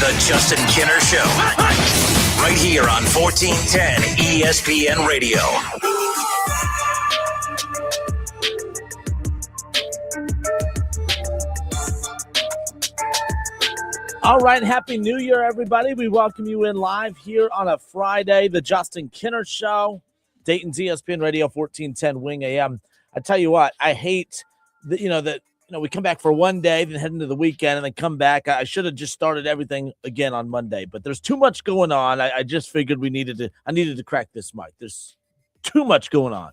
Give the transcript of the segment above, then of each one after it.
The Justin Kinner Show. Right here on 1410 ESPN Radio. All right, Happy New Year, everybody. We welcome you in live here on a Friday, The Justin Kinner Show, Dayton's ESPN Radio, 1410 Wing AM. I tell you what, I hate that, we come back for one day, then head into the weekend, and then come back. I should have just started everything again on Monday, but there's too much going on. I just figured I needed to crack this mic. There's too much going on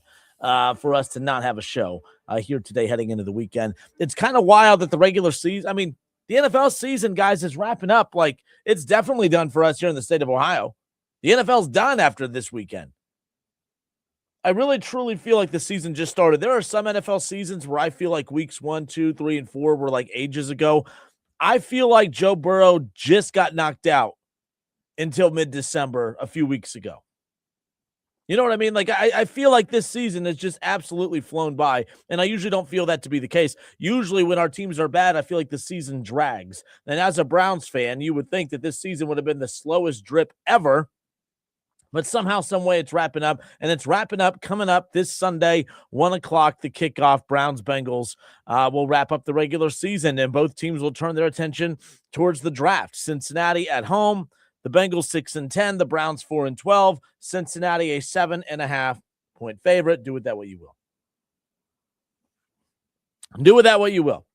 for us to not have a show here today heading into the weekend. It's kind of wild that the regular season, the NFL season, guys, is wrapping up. Like, it's definitely done for us here in the state of Ohio. The NFL's done after this weekend. I really, truly feel like the season just started. There are some NFL seasons where I feel like weeks 1, 2, 3, and 4 were like ages ago. I feel like Joe Burrow just got knocked out until mid-December a few weeks ago. You know what I mean? Like, I feel like this season has just absolutely flown by, and I usually don't feel that to be the case. Usually when our teams are bad, I feel like the season drags. And as a Browns fan, you would think that this season would have been the slowest drip ever, but somehow, some way, it's wrapping up, and it's wrapping up coming up this Sunday, 1 o'clock, the kickoff. Browns-Bengals will wrap up the regular season, and both teams will turn their attention towards the draft. Cincinnati at home, the Bengals 6-10, the Browns 4-12, Cincinnati a 7.5-point favorite. Do with that what you will. Do with that what you will.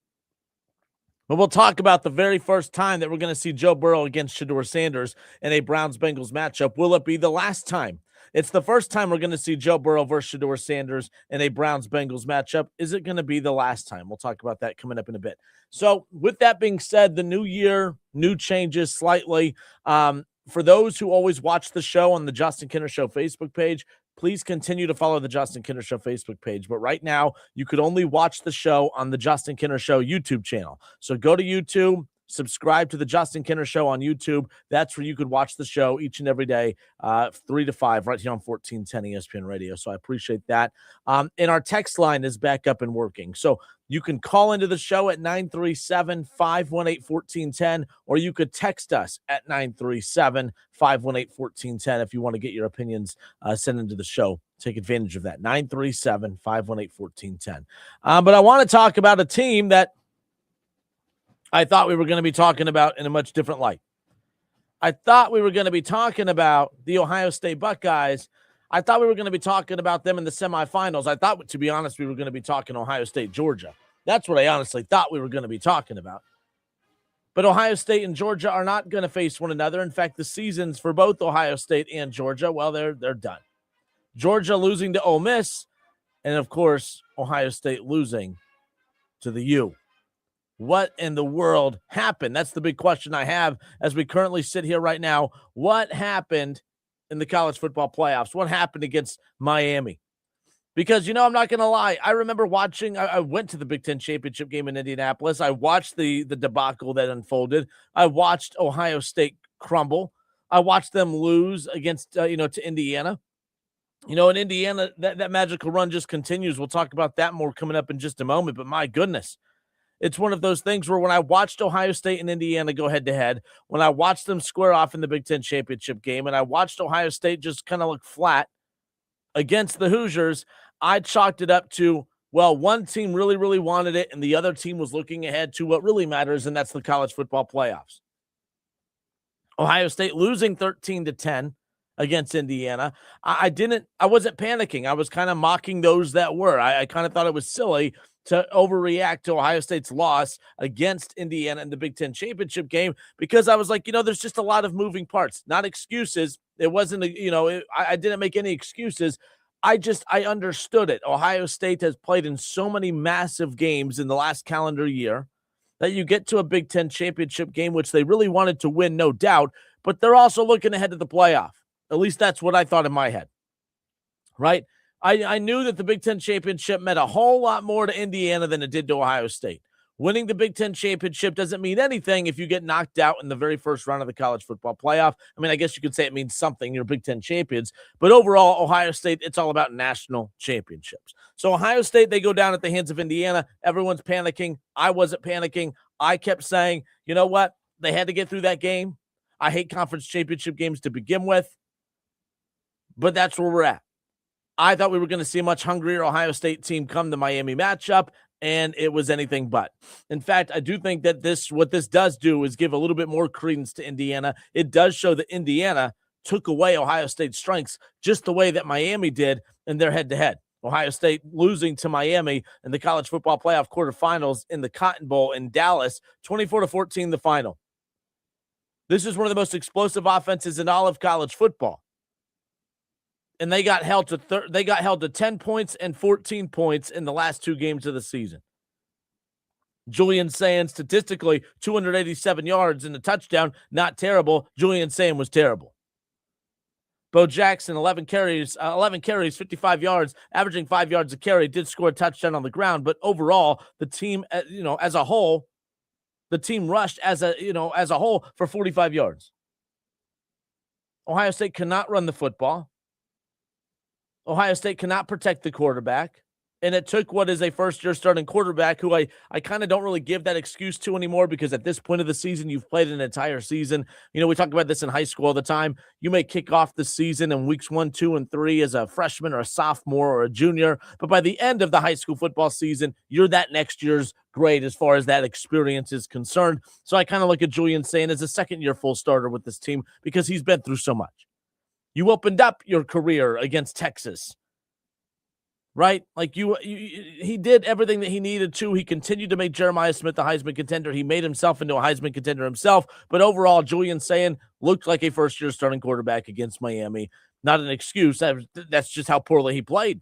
But we'll talk about the very first time that we're going to see Joe Burrow against Shedeur Sanders in a Browns-Bengals matchup. Will it be the last time? It's the first time we're going to see Joe Burrow versus Shedeur Sanders in a Browns-Bengals matchup. Is it going to be the last time? We'll talk about that coming up in a bit. So with that being said, the new year, new changes slightly. For those who always watch the show on the Justin Kinner Show Facebook page, please continue to follow the Justin Kinner Show Facebook page. But right now, you could only watch the show on the Justin Kinner Show YouTube channel. So go to YouTube, subscribe to the Justin Kinner Show on YouTube. That's where you could watch the show each and every day, 3 to 5, right here on 1410 ESPN Radio. So I appreciate that. And our text line is back up and working. So you can call into the show at 937-518-1410, or you could text us at 937-518-1410 if you want to get your opinions sent into the show. Take advantage of that, 937-518-1410. But I want to talk about a team that I thought we were going to be talking about in a much different light. I thought we were going to be talking about the Ohio State Buckeyes. I thought we were going to be talking about them in the semifinals. I thought, to be honest, we were going to be talking Ohio State, Georgia. That's what I honestly thought we were going to be talking about. But Ohio State and Georgia are not going to face one another. In fact, the seasons for both Ohio State and Georgia, well, they're done. Georgia losing to Ole Miss, and, of course, Ohio State losing to the U. What in the world happened? That's the big question I have as we currently sit here right now. What happened in the college football playoffs? What happened against Miami? Because, I'm not going to lie. I remember watching, I went to the Big Ten championship game in Indianapolis. I watched the debacle that unfolded. I watched Ohio State crumble. I watched them lose against, to Indiana. In Indiana, that magical run just continues. We'll talk about that more coming up in just a moment. But my goodness, it's one of those things where when I watched Ohio State and Indiana go head-to-head, when I watched them square off in the Big Ten championship game, and I watched Ohio State just kind of look flat against the Hoosiers, I chalked it up to, well, one team really, really wanted it, and the other team was looking ahead to what really matters, and that's the college football playoffs. Ohio State losing 13-10 against Indiana. I wasn't panicking. I was kind of mocking those that were. I kind of thought it was silly to overreact to Ohio State's loss against Indiana in the Big Ten championship game, because I was like, there's just a lot of moving parts, not excuses. It wasn't, I didn't make any excuses. I understood it. Ohio State has played in so many massive games in the last calendar year that you get to a Big Ten championship game, which they really wanted to win, no doubt, but they're also looking ahead to the playoff. At least that's what I thought in my head, right? I knew that the Big Ten championship meant a whole lot more to Indiana than it did to Ohio State. Winning the Big Ten championship doesn't mean anything if you get knocked out in the very first round of the college football playoff. I guess you could say it means something. You're Big Ten champions. But overall, Ohio State, it's all about national championships. So Ohio State, they go down at the hands of Indiana. Everyone's panicking. I wasn't panicking. I kept saying, you know what? They had to get through that game. I hate conference championship games to begin with, but that's where we're at. I thought we were going to see a much hungrier Ohio State team come the Miami matchup, and it was anything but. In fact, I do think that what this does do is give a little bit more credence to Indiana. It does show that Indiana took away Ohio State's strengths just the way that Miami did in their head-to-head. Ohio State losing to Miami in the college football playoff quarterfinals in the Cotton Bowl in Dallas, 24-14 the final. This is one of the most explosive offenses in all of college football. And they got held to 10 points and 14 points in the last two games of the season. Julian Sayin statistically 287 yards and a touchdown, not terrible. Julian Sayin was terrible. Bo Jackson, 11 carries, 55 yards, averaging 5 yards a carry, did score a touchdown on the ground, but overall, the team, as a whole, the team rushed as a whole for 45 yards. Ohio State cannot run the football. Ohio State cannot protect the quarterback. And it took what is a first-year starting quarterback who I kind of don't really give that excuse to anymore, because at this point of the season, you've played an entire season. We talk about this in high school all the time. You may kick off the season in weeks 1, 2, and 3 as a freshman or a sophomore or a junior. But by the end of the high school football season, you're that next year's grade as far as that experience is concerned. So I kind of look at Julian Sayin as a second-year full starter with this team because he's been through so much. You opened up your career against Texas. Right? He did everything that he needed to. He continued to make Jeremiah Smith a Heisman contender. He made himself into a Heisman contender himself. But overall, Julian Sayin looked like a first-year starting quarterback against Miami. Not an excuse. That's just how poorly he played.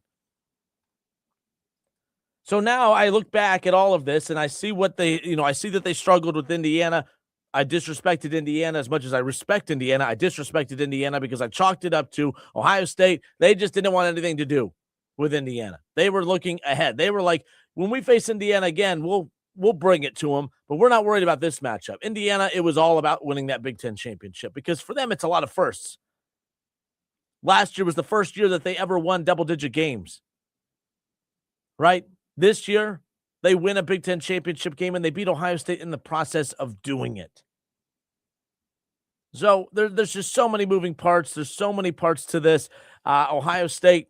So now I look back at all of this, and I see I see that they struggled with Indiana. I disrespected Indiana as much as I respect Indiana. I disrespected Indiana because I chalked it up to Ohio State. They just didn't want anything to do with Indiana. They were looking ahead. They were like, when we face Indiana again, we'll bring it to them, but we're not worried about this matchup. Indiana, it was all about winning that Big Ten championship because for them, it's a lot of firsts. Last year was the first year that they ever won double-digit games, right? This year, they win a Big Ten championship game, and they beat Ohio State in the process of doing it. So there's just so many moving parts. There's so many parts to this. Ohio State,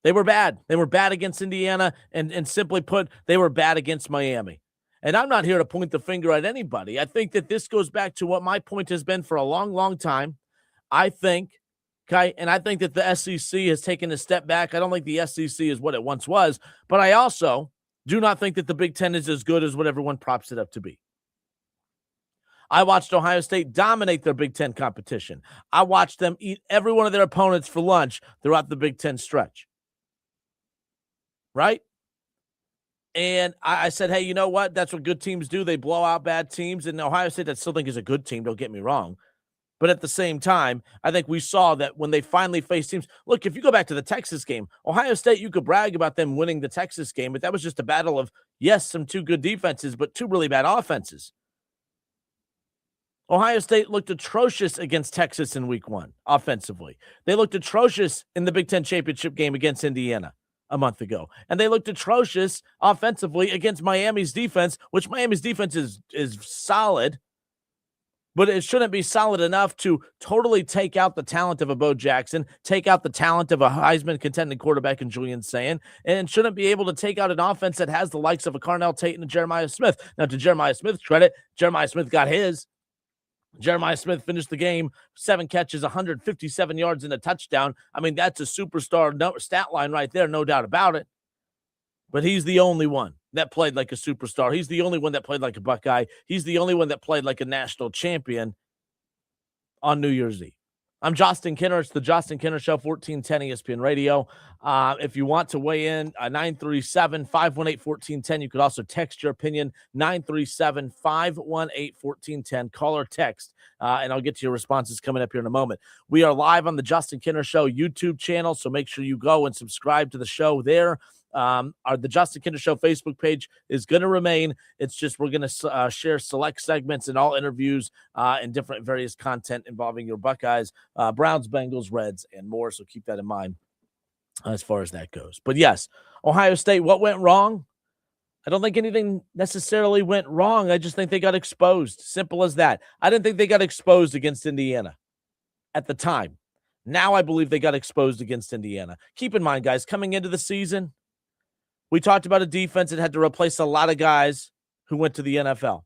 they were bad. They were bad against Indiana, and simply put, they were bad against Miami. And I'm not here to point the finger at anybody. I think that this goes back to what my point has been for a long, long time. I think that the SEC has taken a step back. I don't think the SEC is what it once was, but I also do not think that the Big Ten is as good as what everyone props it up to be. I watched Ohio State dominate their Big Ten competition. I watched them eat every one of their opponents for lunch throughout the Big Ten stretch. Right? And I said, hey, you know what? That's what good teams do. They blow out bad teams. And Ohio State, I still think is a good team. Don't get me wrong. But at the same time, I think we saw that when they finally faced teams. Look, if you go back to the Texas game, Ohio State, you could brag about them winning the Texas game, but that was just a battle of, yes, some two good defenses, but two really bad offenses. Ohio State looked atrocious against Texas in week 1 offensively. They looked atrocious in the Big Ten championship game against Indiana a month ago. And they looked atrocious offensively against Miami's defense, which Miami's defense is solid, but it shouldn't be solid enough to totally take out the talent of a Bo Jackson, take out the talent of a Heisman contending quarterback in Julian Sayin, and shouldn't be able to take out an offense that has the likes of a Carnell Tate and a Jeremiah Smith. Now, to Jeremiah Smith's credit, Jeremiah Smith got his. Jeremiah Smith finished the game, 7 catches, 157 yards and a touchdown. I mean, that's a superstar stat line right there, no doubt about it. But he's the only one that played like a superstar. He's the only one that played like a Buckeye. He's the only one that played like a national champion on New Year's Eve. I'm Justin Kinner. It's the Justin Kinner Show, 1410 ESPN Radio. If you want to weigh in, 937-518-1410. You could also text your opinion, 937-518-1410. Call or text, and I'll get to your responses coming up here in a moment. We are live on the Justin Kinner Show YouTube channel, so make sure you go and subscribe to the show there. The Justin Kinner Show Facebook page is going to remain. It's just we're going to share select segments and all interviews and different various content involving your Buckeyes, Browns, Bengals, Reds, and more. So keep that in mind as far as that goes. But yes, Ohio State, what went wrong? I don't think anything necessarily went wrong. I just think they got exposed. Simple as that. I didn't think they got exposed against Indiana at the time. Now I believe they got exposed against Indiana. Keep in mind, guys, coming into the season, we talked about a defense that had to replace a lot of guys who went to the NFL.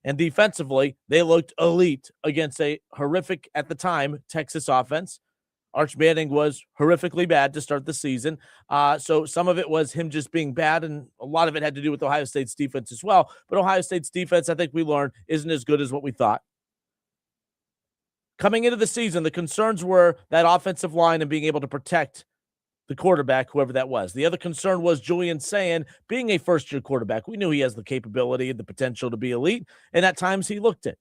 And defensively, they looked elite against a horrific, at the time, Texas offense. Arch Manning was horrifically bad to start the season. So some of it was him just being bad, and a lot of it had to do with Ohio State's defense as well. But Ohio State's defense, I think we learned, isn't as good as what we thought. Coming into the season, the concerns were that offensive line and being able to protect the quarterback, whoever that was. The other concern was Julian Sayin being a first-year quarterback. We knew he has the capability and the potential to be elite, and at times he looked it.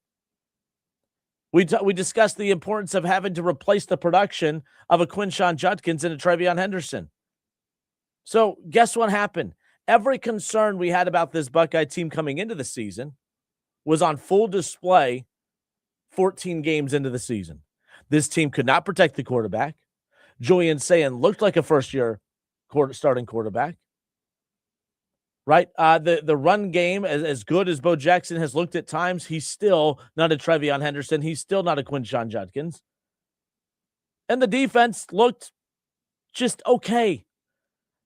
We discussed the importance of having to replace the production of a Quinshon Judkins and a Trevion Henderson. So guess what happened? Every concern we had about this Buckeye team coming into the season was on full display 14 games into the season. This team could not protect the quarterback. Julian Sayin looked like a first-year starting quarterback. Right? The run game, as good as Bo Jackson has looked at times, he's still not a Trevion Henderson. He's still not a Quinshon Judkins. And the defense looked just okay.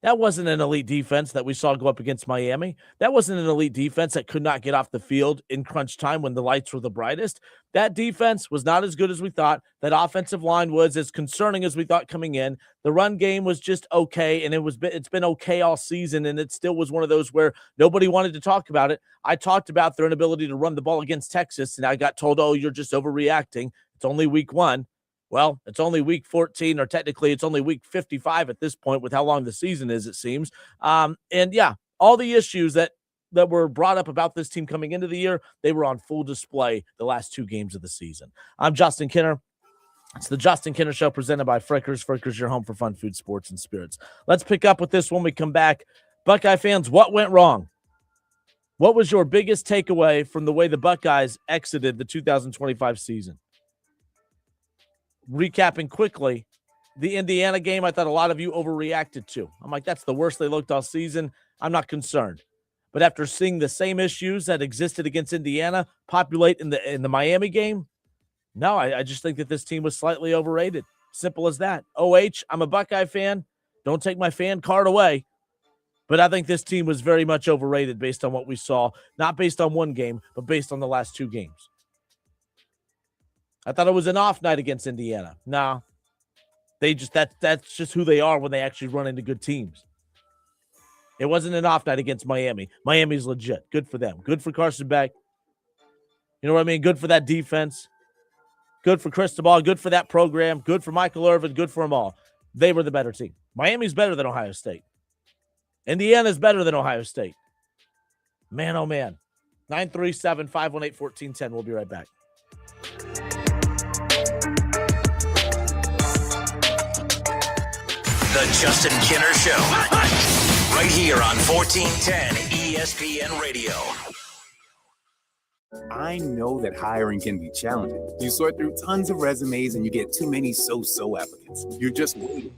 That wasn't an elite defense that we saw go up against Miami. That wasn't an elite defense that could not get off the field in crunch time when the lights were the brightest. That defense was not as good as we thought. That offensive line was as concerning as we thought coming in. The run game was just okay, and it's been okay all season, and it still was one of those where nobody wanted to talk about it. I talked about their inability to run the ball against Texas, and I got told, oh, you're just overreacting. It's only week 1. Well, it's only week 14, or technically it's only week 55 at this point with how long the season is, it seems. And yeah, all the issues that were brought up about this team coming into the year, they were on full display the last 2 games of the season. I'm Justin Kinner. It's the Justin Kinner Show presented by Frickers. Frickers, your home for fun, food, sports, and spirits. Let's pick up with this when we come back. Buckeye fans, what went wrong? What was your biggest takeaway from the way the Buckeyes exited the 2025 season? Recapping quickly, the Indiana game, I thought a lot of you overreacted to. I'm like, that's the worst they looked all season. I'm not concerned. But after seeing the same issues that existed against Indiana populate in the Miami game, no, I just think that this team was slightly overrated. Simple as that. OH, I'm a Buckeye fan. Don't take my fan card away. But I think this team was very much overrated based on what we saw, not based on one game, but based on the last 2 games. I thought it was an off night against Indiana. No, that's just who they are when they actually run into good teams. It wasn't an off night against Miami. Miami's legit. Good for them. Good for Carson Beck. You know what I mean? Good for that defense. Good for Cristobal. Good for that program. Good for Michael Irvin. Good for them all. They were the better team. Miami's better than Ohio State. Indiana's better than Ohio State. Man, oh man. 937-518-1410. We'll be right back. The Justin Kinner Show. Right here on 1410 ESPN Radio. I know that hiring can be challenging. You sort through tons of resumes and you get too many so-so applicants. You're just waiting.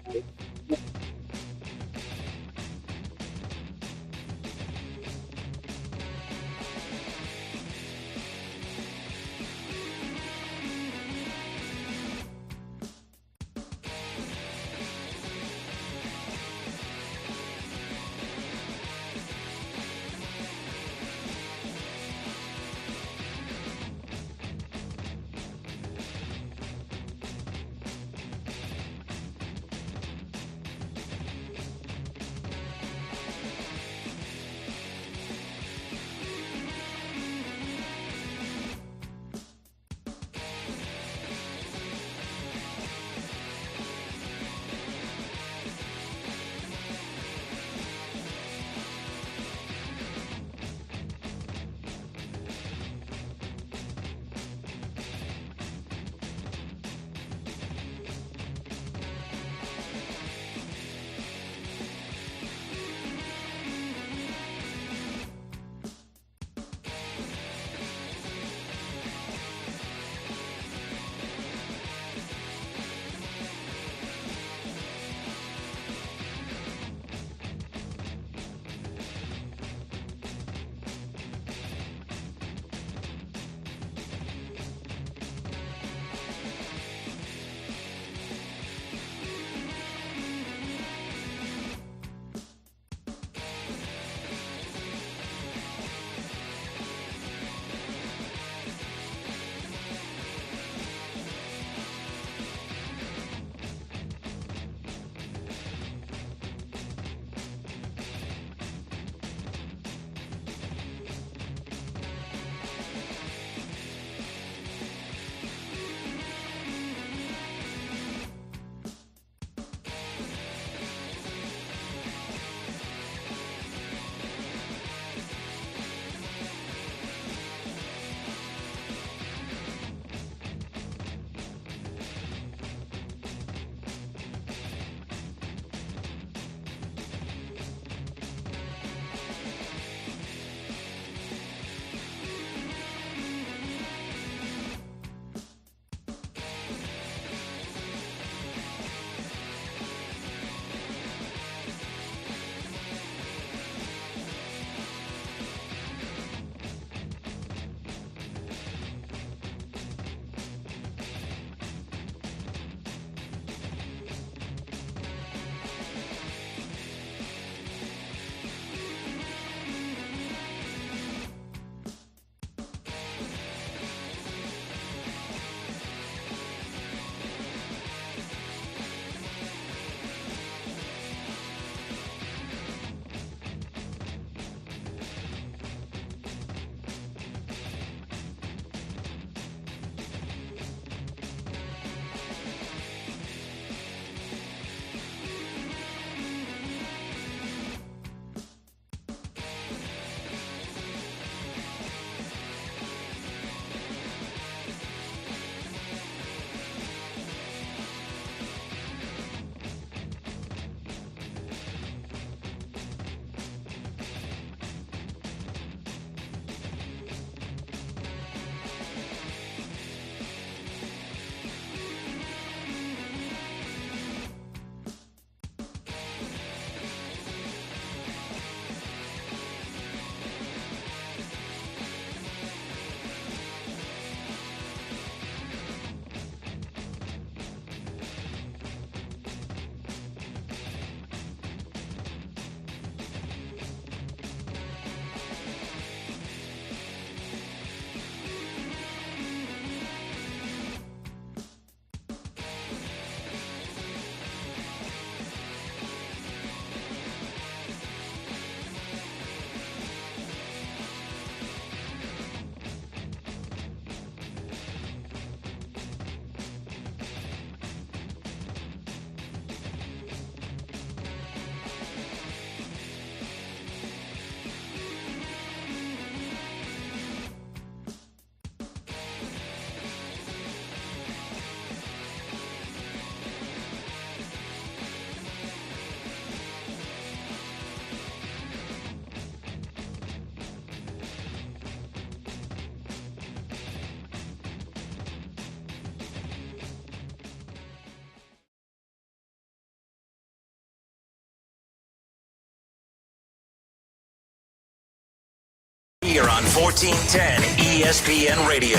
Here on 1410 ESPN Radio.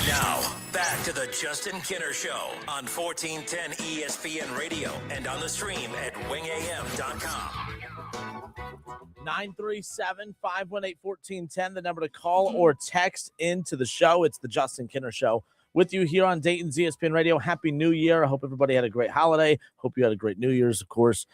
Now, back to the Justin Kinner Show on 1410 ESPN Radio and on the stream at wingam.com. 937-518-1410, the number to call or text into the show. It's the Justin Kinner Show with you here on Dayton's ESPN Radio. Happy New Year. I hope everybody had a great holiday. Hope you had a great New Year's, of course.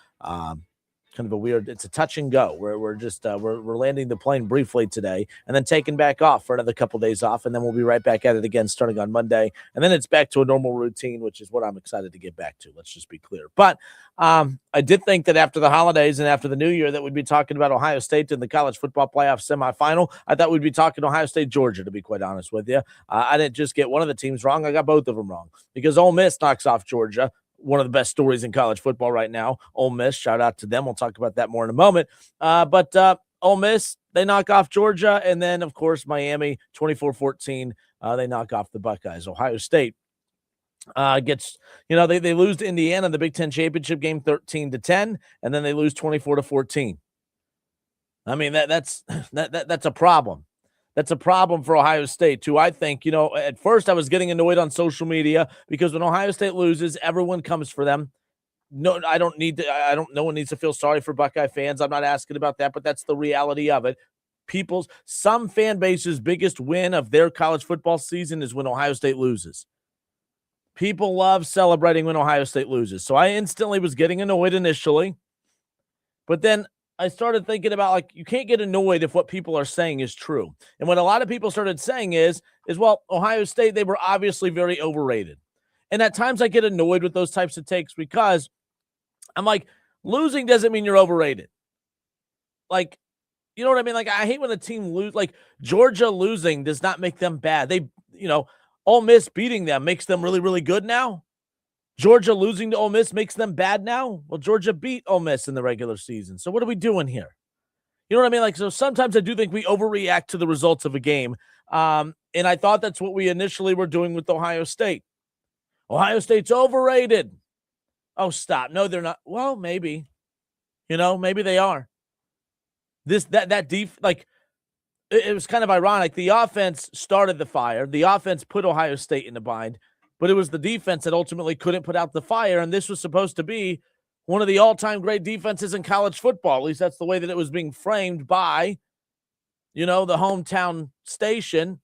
Kind of a weird, it's a touch and go. We're just we're landing the plane briefly today and then taking back off for another couple days off, and then we'll be right back at it again starting on Monday, and then it's back to a normal routine, which is what I'm excited to get back to. Let's just be clear. But I did think that after the holidays and after the New Year that we'd be talking about Ohio State in the college football playoff semifinal. I thought we'd be talking Ohio State, Georgia, to be quite honest with you. I didn't just get one of the teams wrong. I got both of them wrong because Ole Miss knocks off Georgia. One of the best stories in college football right now. Ole Miss, shout out to them. We'll talk about that more in a moment. But Ole Miss, they knock off Georgia. And then, of course, Miami, 24-14, they knock off the Buckeyes. Ohio State gets, they lose to Indiana in the Big Ten championship game 13-10, and then they lose 24-14. I mean, that's a problem. That's a problem for Ohio State, too. I think, at first I was getting annoyed on social media because when Ohio State loses, everyone comes for them. No, no one needs to feel sorry for Buckeye fans. I'm not asking about that, but that's the reality of it. Some fan bases' biggest win of their college football season is when Ohio State loses. People love celebrating when Ohio State loses. So I instantly was getting annoyed initially, but then I started thinking about, you can't get annoyed if what people are saying is true. And what a lot of people started saying is, well, Ohio State, they were obviously very overrated. And at times I get annoyed with those types of takes because I'm like, losing doesn't mean you're overrated. You know what I mean? I hate when a team lose. Georgia losing does not make them bad. Ole Miss beating them makes them really, really good now. Georgia losing to Ole Miss makes them bad now? Well, Georgia beat Ole Miss in the regular season. So what are we doing here? You know what I mean? So sometimes I do think we overreact to the results of a game. And I thought that's what we initially were doing with Ohio State. Ohio State's overrated. Oh, stop. No, they're not. Well, maybe. Maybe they are. It was kind of ironic. The offense started the fire. The offense put Ohio State in the bind. But it was the defense that ultimately couldn't put out the fire, and this was supposed to be one of the all-time great defenses in college football. At least that's the way that it was being framed by, the hometown station,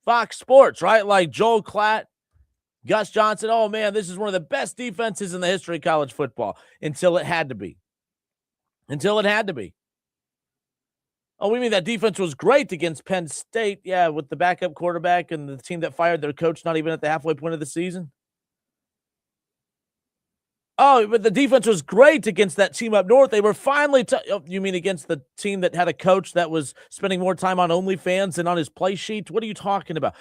Fox Sports, right? Like Joel Klatt, Gus Johnson. Oh, man, this is one of the best defenses in the history of college football until it had to be. Oh, we mean that defense was great against Penn State, yeah, with the backup quarterback and the team that fired their coach not even at the halfway point of the season? Oh, but the defense was great against that team up north. They were finally you mean against the team that had a coach that was spending more time on OnlyFans than on his play sheet? What are you talking about?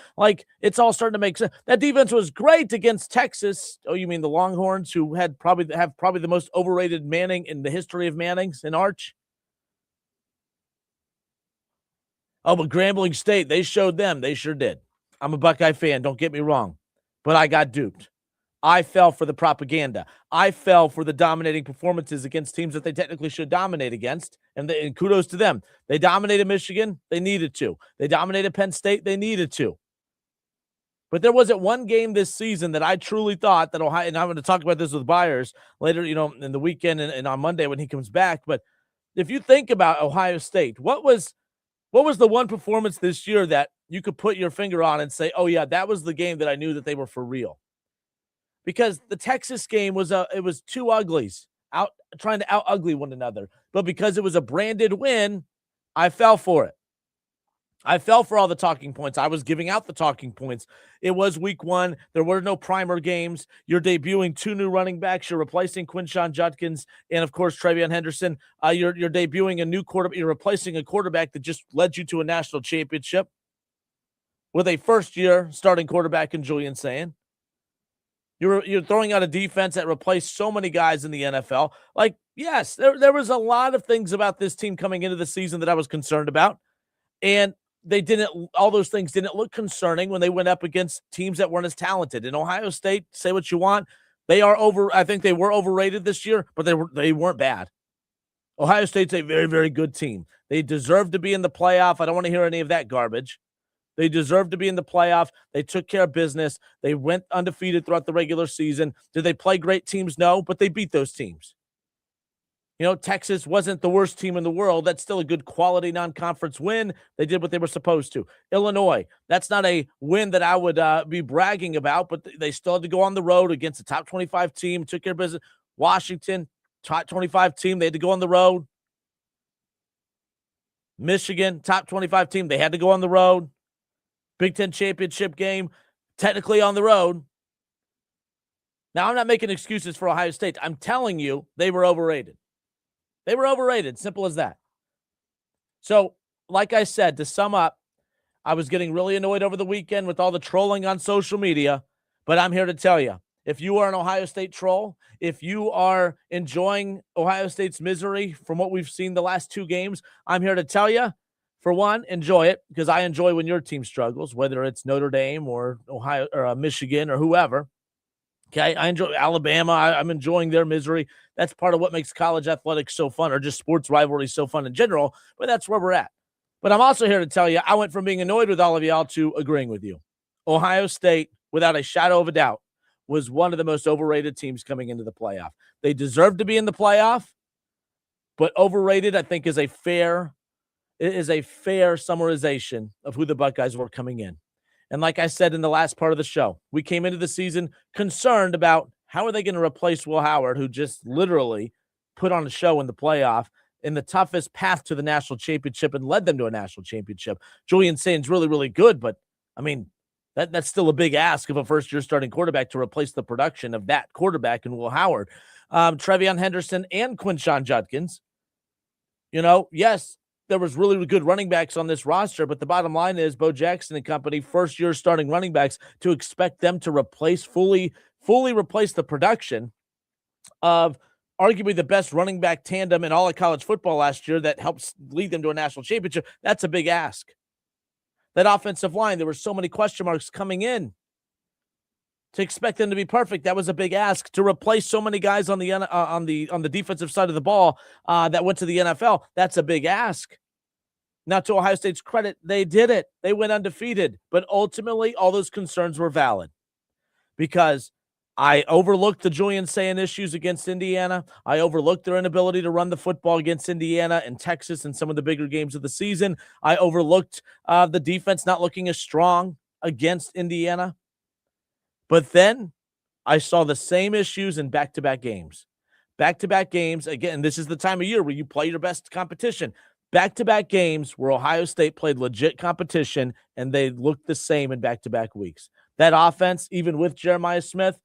It's all starting to make sense. That defense was great against Texas. Oh, you mean the Longhorns, who have probably the most overrated Manning in the history of Mannings in Arch? Oh, but Grambling State, they showed them. They sure did. I'm a Buckeye fan, don't get me wrong. But I got duped. I fell for the propaganda. I fell for the dominating performances against teams that they technically should dominate against. And kudos to them. They dominated Michigan. They needed to. They dominated Penn State. They needed to. But there wasn't one game this season that I truly thought that Ohio, and I'm going to talk about this with Byers later, in the weekend and on Monday when he comes back. But if you think about Ohio State, what was the one performance this year that you could put your finger on and say, oh, yeah, that was the game that I knew that they were for real? Because the Texas game it was two uglies out trying to out-ugly one another. But because it was a branded win, I fell for it. I fell for all the talking points. I was giving out the talking points. It was week one. There were no primer games. You're debuting two new running backs. You're replacing Quinshon Judkins and, of course, Travion Henderson. You're debuting a new quarterback. You're replacing a quarterback that just led you to a national championship with a first-year starting quarterback in Julian Sayin. You're throwing out a defense that replaced so many guys in the NFL. Yes, there was a lot of things about this team coming into the season that I was concerned about. And all those things didn't look concerning when they went up against teams that weren't as talented. In Ohio State, say what you want, I think they were overrated this year, but they weren't bad. Ohio State's a very, very good team. They deserve to be in the playoff. I don't want to hear any of that garbage. They deserve to be in the playoff. They took care of business. They went undefeated throughout the regular season. Did they play great teams? No, but they beat those teams. Texas wasn't the worst team in the world. That's still a good quality non-conference win. They did what they were supposed to. Illinois, that's not a win that I would be bragging about, but they still had to go on the road against a top 25 team, took care of business. Washington, top 25 team, they had to go on the road. Michigan, top 25 team, they had to go on the road. Big Ten championship game, technically on the road. Now, I'm not making excuses for Ohio State. I'm telling you, they were overrated. They were overrated. Simple as that. So, like I said, to sum up, I was getting really annoyed over the weekend with all the trolling on social media, but I'm here to tell you, if you are an Ohio State troll, if you are enjoying Ohio State's misery from what we've seen the last two games, I'm here to tell you, for one, enjoy it, because I enjoy when your team struggles, whether it's Notre Dame or Ohio or Michigan or whoever. Okay, I enjoy Alabama. I'm enjoying their misery. That's part of what makes college athletics so fun, or just sports rivalries so fun in general, but that's where we're at. But I'm also here to tell you, I went from being annoyed with all of y'all to agreeing with you. Ohio State, without a shadow of a doubt, was one of the most overrated teams coming into the playoff. They deserve to be in the playoff, but overrated, I think, is a fair summarization of who the Buckeyes were coming in. And like I said in the last part of the show, we came into the season concerned about how are they going to replace Will Howard, who just literally put on a show in the playoff in the toughest path to the national championship and led them to a national championship. Julian Sain's really, really good, but I mean, that's still a big ask of a first-year starting quarterback to replace the production of that quarterback in Will Howard. Trevion Henderson and Quinshon Judkins. Yes, there was really good running backs on this roster, but the bottom line is Bo Jackson and company, first-year starting running backs, to expect them to fully replace the production of arguably the best running back tandem in all of college football last year that helps lead them to a national championship. That's a big ask. That offensive line, there were so many question marks coming in. To expect them to be perfect, that was a big ask. To replace so many guys on the defensive side of the ball that went to the NFL, that's a big ask. Now, to Ohio State's credit, they did it. They went undefeated. But ultimately, all those concerns were valid because I overlooked the Julian Sayin issues against Indiana. I overlooked their inability to run the football against Indiana and Texas in some of the bigger games of the season. I overlooked the defense not looking as strong against Indiana. But then I saw the same issues in back-to-back games. Back-to-back games, again, this is the time of year where you play your best competition. Back-to-back games where Ohio State played legit competition, and they looked the same in back-to-back weeks. That offense, even with Jeremiah Smith,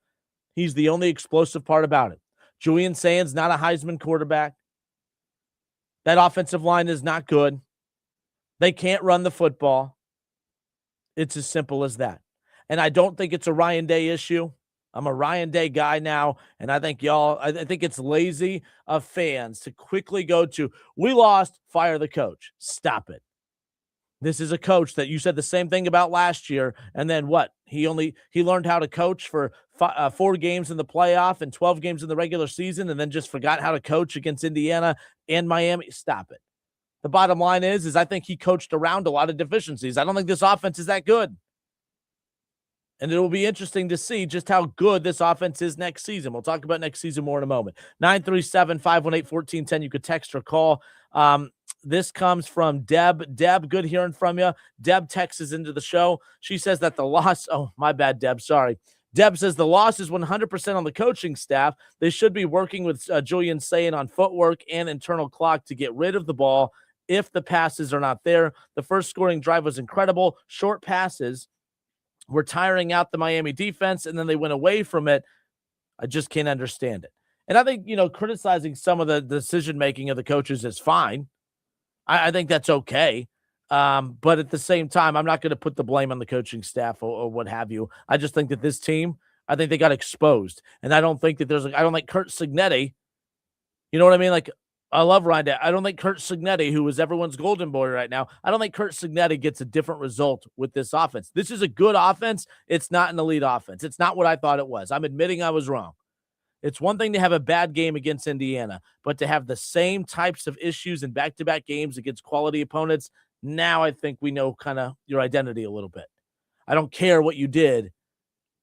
he's the only explosive part about it. Julian Sayin's not a Heisman quarterback. That offensive line is not good. They can't run the football. It's as simple as that. And I don't think it's a Ryan Day issue. I'm a Ryan Day guy now, and I think it's lazy of fans to quickly go to, we lost, fire the coach. Stop it. This is a coach that you said the same thing about last year, and then what? He learned how to coach for 4 games in the playoff and 12 games in the regular season, and then just forgot how to coach against Indiana and Miami. Stop it. The bottom line is I think he coached around a lot of deficiencies. I don't think this offense is that good. And it will be interesting to see just how good this offense is next season. We'll talk about next season more in a moment. 937-518-1410. You could text or call. This comes from Deb. Deb, good hearing from you. Deb texts into the show. She says that the loss – oh, my bad, Deb. Sorry. Deb says the loss is 100% on the coaching staff. They should be working with Julian Sayin on footwork and internal clock to get rid of the ball if the passes are not there. The first scoring drive was incredible. Short passes were tiring out the Miami defense, and then they went away from it. I just can't understand it. And I think, criticizing some of the decision-making of the coaches is fine. I think that's okay. But at the same time, I'm not going to put the blame on the coaching staff or what have you. I just think that this team, I think they got exposed. And I don't think that I don't like Curt Cignetti. You know what I mean? Like, I love Ryan Day. I don't think Curt Cignetti, who is everyone's golden boy right now, I don't think Curt Cignetti gets a different result with this offense. This is a good offense. It's not an elite offense. It's not what I thought it was. I'm admitting I was wrong. It's one thing to have a bad game against Indiana, but to have the same types of issues in back-to-back games against quality opponents, now I think we know kind of your identity a little bit. I don't care what you did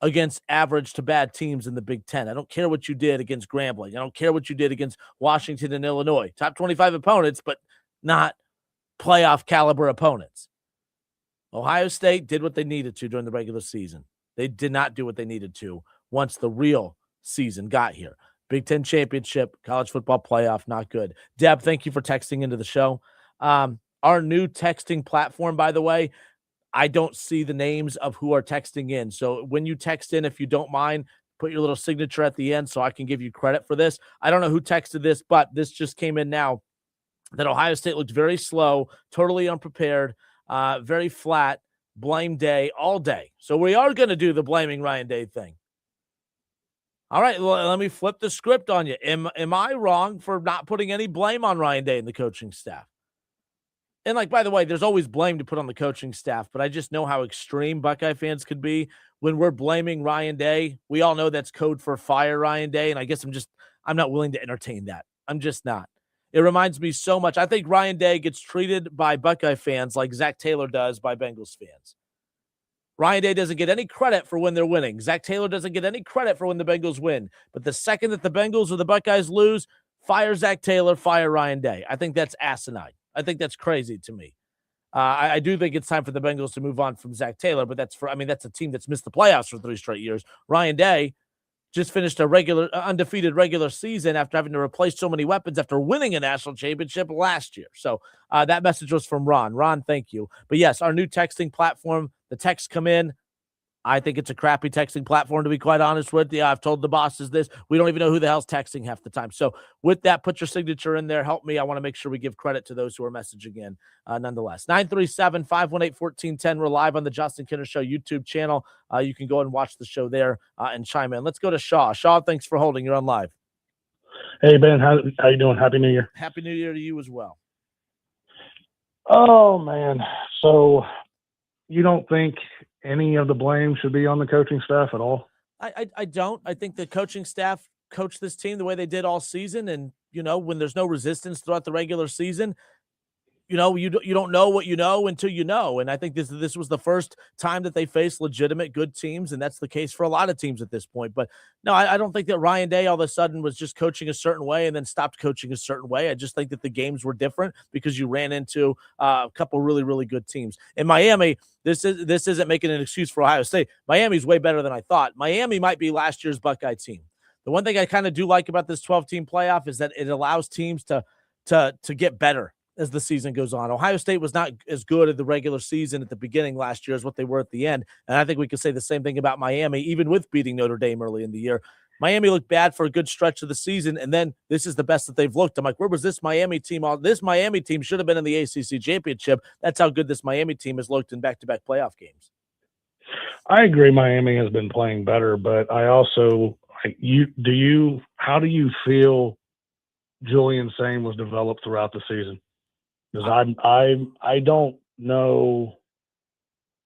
against average to bad teams in the Big Ten. I don't care what you did against Grambling. I don't care what you did against Washington and Illinois. Top 25 opponents, but not playoff caliber opponents. Ohio State did what they needed to during the regular season. They did not do what they needed to once the real season got here. Big Ten championship, college football playoff, not good. Deb, thank you for texting into the show. Our new texting platform, by the way, I don't see the names of who are texting in. So when you text in, if you don't mind, put your little signature at the end so I can give you credit for this. I don't know who texted this, but this just came in now that Ohio State looked very slow, totally unprepared, very flat, blame day all day. So we are going to do the blaming Ryan Day thing. All right, well, let me flip the script on you. Am I wrong for not putting any blame on Ryan Day and the coaching staff? And, like, by the way, there's always blame to put on the coaching staff, but I just know how extreme Buckeye fans could be when we're blaming Ryan Day. We all know that's code for fire Ryan Day, and I guess I'm not willing to entertain that. I'm just not. It reminds me so much. I think Ryan Day gets treated by Buckeye fans like Zach Taylor does by Bengals fans. Ryan Day doesn't get any credit for when they're winning. Zach Taylor doesn't get any credit for when the Bengals win. But the second that the Bengals or the Buckeyes lose, fire Zach Taylor, fire Ryan Day. I think that's asinine. I think that's crazy to me. I do think it's time for the Bengals to move on from Zach Taylor, but that's a team that's missed the playoffs for 3 straight years. Ryan Day just finished a undefeated regular season after having to replace so many weapons after winning a national championship last year. So that message was from Ron. Ron, thank you. But yes, our new texting platform, the texts come in. I think it's a crappy texting platform, to be quite honest with you. I've told the bosses this. We don't even know who the hell's texting half the time. So with that, put your signature in there. Help me. I want to make sure we give credit to those who are messaging in nonetheless. 937-518-1410. We're live on the Justin Kinner Show YouTube channel. You can go and watch the show there and chime in. Let's go to Shaw. Shaw, thanks for holding. You're on live. Hey, Ben. How you doing? Happy New Year. Happy New Year to you as well. Oh, man. So you don't think any of the blame should be on the coaching staff at all? I don't. I think the coaching staff coached this team the way they did all season. And, when there's no resistance throughout the regular season, you don't know what you know until you know. And I think this was the first time that they faced legitimate good teams, and that's the case for a lot of teams at this point. But no, I don't think that Ryan Day all of a sudden was just coaching a certain way and then stopped coaching a certain way. I just think that the games were different because you ran into a couple really, really good teams. In Miami, this isn't making an excuse for Ohio State. Miami's way better than I thought. Miami might be last year's Buckeye team. The one thing I kind of do like about this 12-team playoff is that it allows teams to get better as the season goes on. Ohio State was not as good at the regular season at the beginning last year as what they were at the end. And I think we could say the same thing about Miami, even with beating Notre Dame early in the year. Miami looked bad for a good stretch of the season, and then this is the best that they've looked. I'm like, where was this Miami team? This Miami team should have been in the ACC championship. That's how good this Miami team has looked in back-to-back playoff games. I agree Miami has been playing better, but I also how do you feel Julian Sane was developed throughout the season? Because I don't know.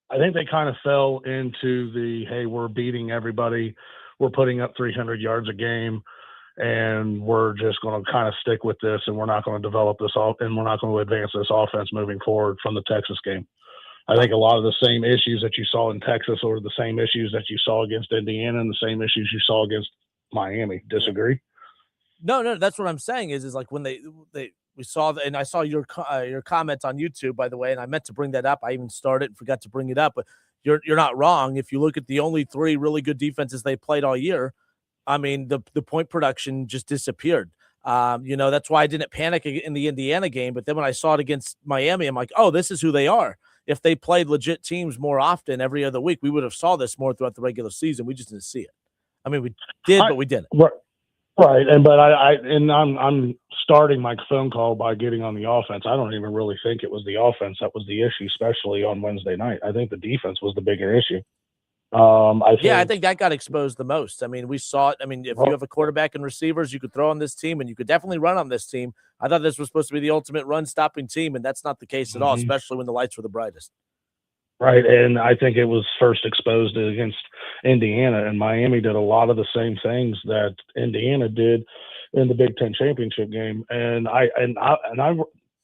I think they kind of fell into the, hey, we're beating everybody. We're putting up 300 yards a game, and we're just going to kind of stick with this, and we're not going to develop this off, and we're not going to advance this offense moving forward from the Texas game. I think a lot of the same issues that you saw in Texas are the same issues that you saw against Indiana and the same issues you saw against Miami. Disagree? No, that's what I'm saying is like when we saw and I saw your comments on YouTube, by the way, and I meant to bring that up. I even started and forgot to bring it up, but you're not wrong. If you look at the only 3 really good defenses they played all year, I mean, the point production just disappeared. That's why I didn't panic in the Indiana game. But then when I saw it against Miami, I'm like, oh, this is who they are. If they played legit teams more often every other week, we would have saw this more throughout the regular season. We just didn't see it. I mean, we did, but we didn't. Right, but I'm starting my phone call by getting on the offense. I don't even really think it was the offense that was the issue, especially on Wednesday night. I think the defense was the bigger issue. I think that got exposed the most. I mean, we saw it. I mean, if you have a quarterback and receivers, you could throw on this team, and you could definitely run on this team. I thought this was supposed to be the ultimate run-stopping team, and that's not the case at all, especially when the lights were the brightest. Right, and I think it was first exposed against Indiana, and Miami did a lot of the same things that Indiana did in the Big Ten championship game. And I,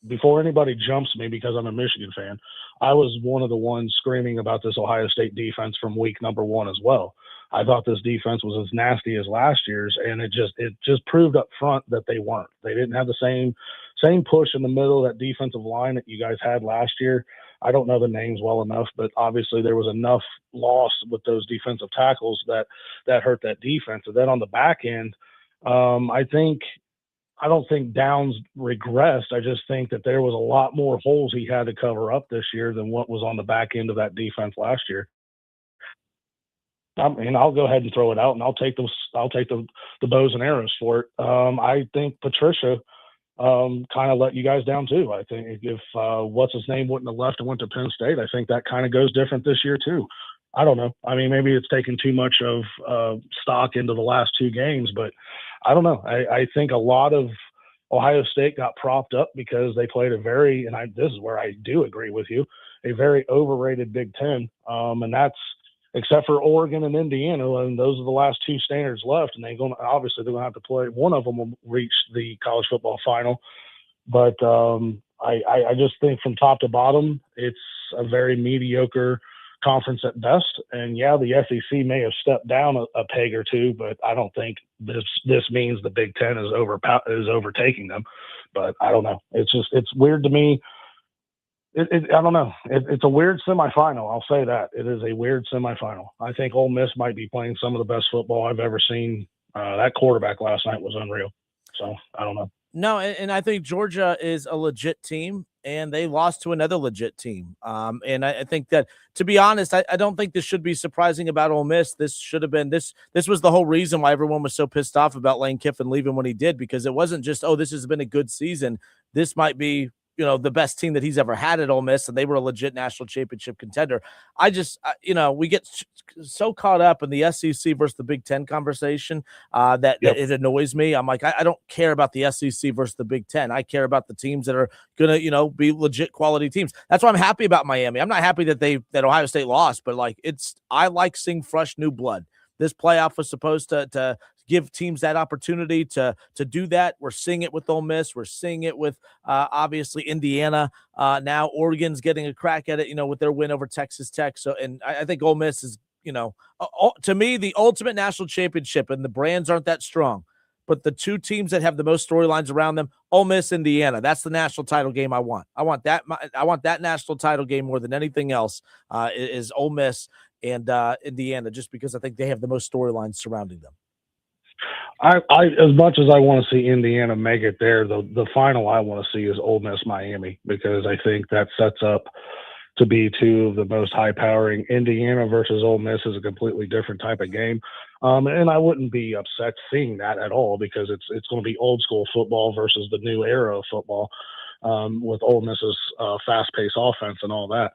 before anybody jumps me because I'm a Michigan fan, I was one of the ones screaming about this Ohio State defense from week number one as well. I thought this defense was as nasty as last year's, and it just proved up front that they weren't. They didn't have the same push in the middle of that defensive line that you guys had last year. I don't know the names well enough, but obviously there was enough loss with those defensive tackles that hurt that defense. And then on the back end, I don't think Downs regressed. I just think that there was a lot more holes he had to cover up this year than what was on the back end of that defense last year. I mean, I'll go ahead and throw it out, and I'll take the bows and arrows for it. I think Patricia kind of let you guys down too. I think if what's his name wouldn't have left and went to Penn State, I think that kind of goes different this year too. I don't know. I mean, maybe it's taken too much of stock into the last two games, but I don't know. I think a lot of Ohio State got propped up because they played this is where I do agree with you, a very overrated Big Ten. And that's except for Oregon and Indiana, and those are the last two standards left. And they're going to have to play. One of them will reach the college football final, but I just think from top to bottom, it's a very mediocre conference at best. And yeah, the SEC may have stepped down a peg or two, but I don't think this means the Big Ten is overtaking them. But I don't know. It's weird to me. I don't know. It's a weird semifinal. I'll say that. It is a weird semifinal. I think Ole Miss might be playing some of the best football I've ever seen. That quarterback last night was unreal. So I don't know. No, and I think Georgia is a legit team, and they lost to another legit team. And I think that, to be honest, I don't think this should be surprising about Ole Miss. This should have been this was the whole reason why everyone was so pissed off about Lane Kiffin leaving when he did, because it wasn't just, oh, this has been a good season. This might be, the best team that he's ever had at Ole Miss, and they were a legit national championship contender. We get so caught up in the SEC versus the Big Ten conversation that it annoys me. I'm like, I don't care about the SEC versus the Big Ten. I care about the teams that are going to, be legit quality teams. That's why I'm happy about Miami. I'm not happy that Ohio State lost, but I like seeing fresh new blood. This playoff was supposed to give teams that opportunity to do that. We're seeing it with Ole Miss. We're seeing it with obviously Indiana. Now Oregon's getting a crack at it, with their win over Texas Tech. So, and I think Ole Miss is, to me, the ultimate national championship, and the brands aren't that strong. But the two teams that have the most storylines around them, Ole Miss, Indiana, that's the national title game I want. I want that national title game more than anything else is Ole Miss and Indiana, just because I think they have the most storylines surrounding them. I as much as I want to see Indiana make it there, the final I want to see is Ole Miss Miami, because I think that sets up to be two of the most high-powering. Indiana versus Ole Miss is a completely different type of game, and I wouldn't be upset seeing that at all, because it's going to be old school football versus the new era of football with Ole Miss's fast-paced offense and all that.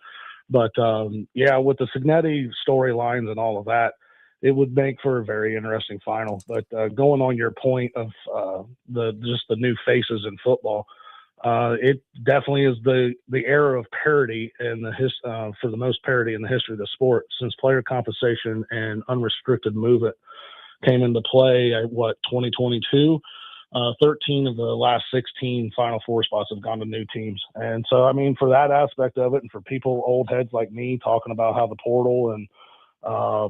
But with the Signetti storylines and all of that, it would make for a very interesting final. But going on your point of the new faces in football, it definitely is the era of parity and for the most parity in the history of the sport, since player compensation and unrestricted movement came into play at 2022. 13 of the last 16 Final Four spots have gone to new teams. And so, I mean, for that aspect of it, and for people, old heads like me, talking about how the portal and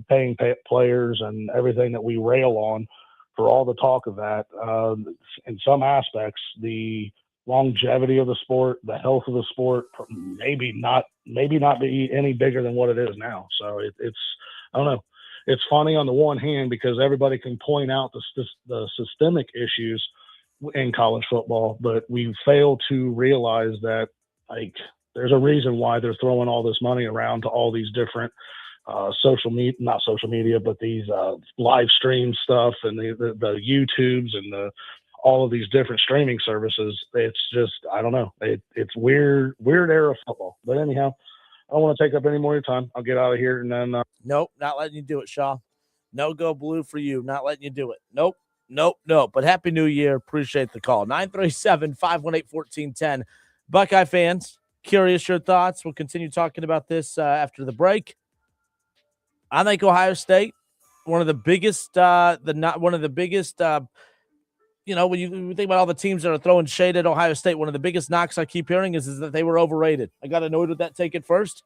paying players and everything that we rail on, for all the talk of that, in some aspects, the longevity of the sport, the health of the sport, maybe not be any bigger than what it is now. So it's I don't know. It's funny on the one hand, because everybody can point out the systemic issues in college football, but we fail to realize that there's a reason why they're throwing all this money around to all these different not social media, but these live stream stuff and the YouTubes and all of these different streaming services. It's just, I don't know. It's weird era of football. But anyhow, I don't want to take up any more of your time. I'll get out of here and then. Nope, not letting you do it, Shaw. No go blue for you. Not letting you do it. Nope. But Happy New Year. Appreciate the call. 937-518-1410. Buckeye fans, Curious your thoughts. We'll continue talking about this after the break. I think Ohio State, one of the biggest, when you think about all the teams that are throwing shade at Ohio State, one of the biggest knocks I keep hearing is that they were overrated. I got annoyed with that take at first.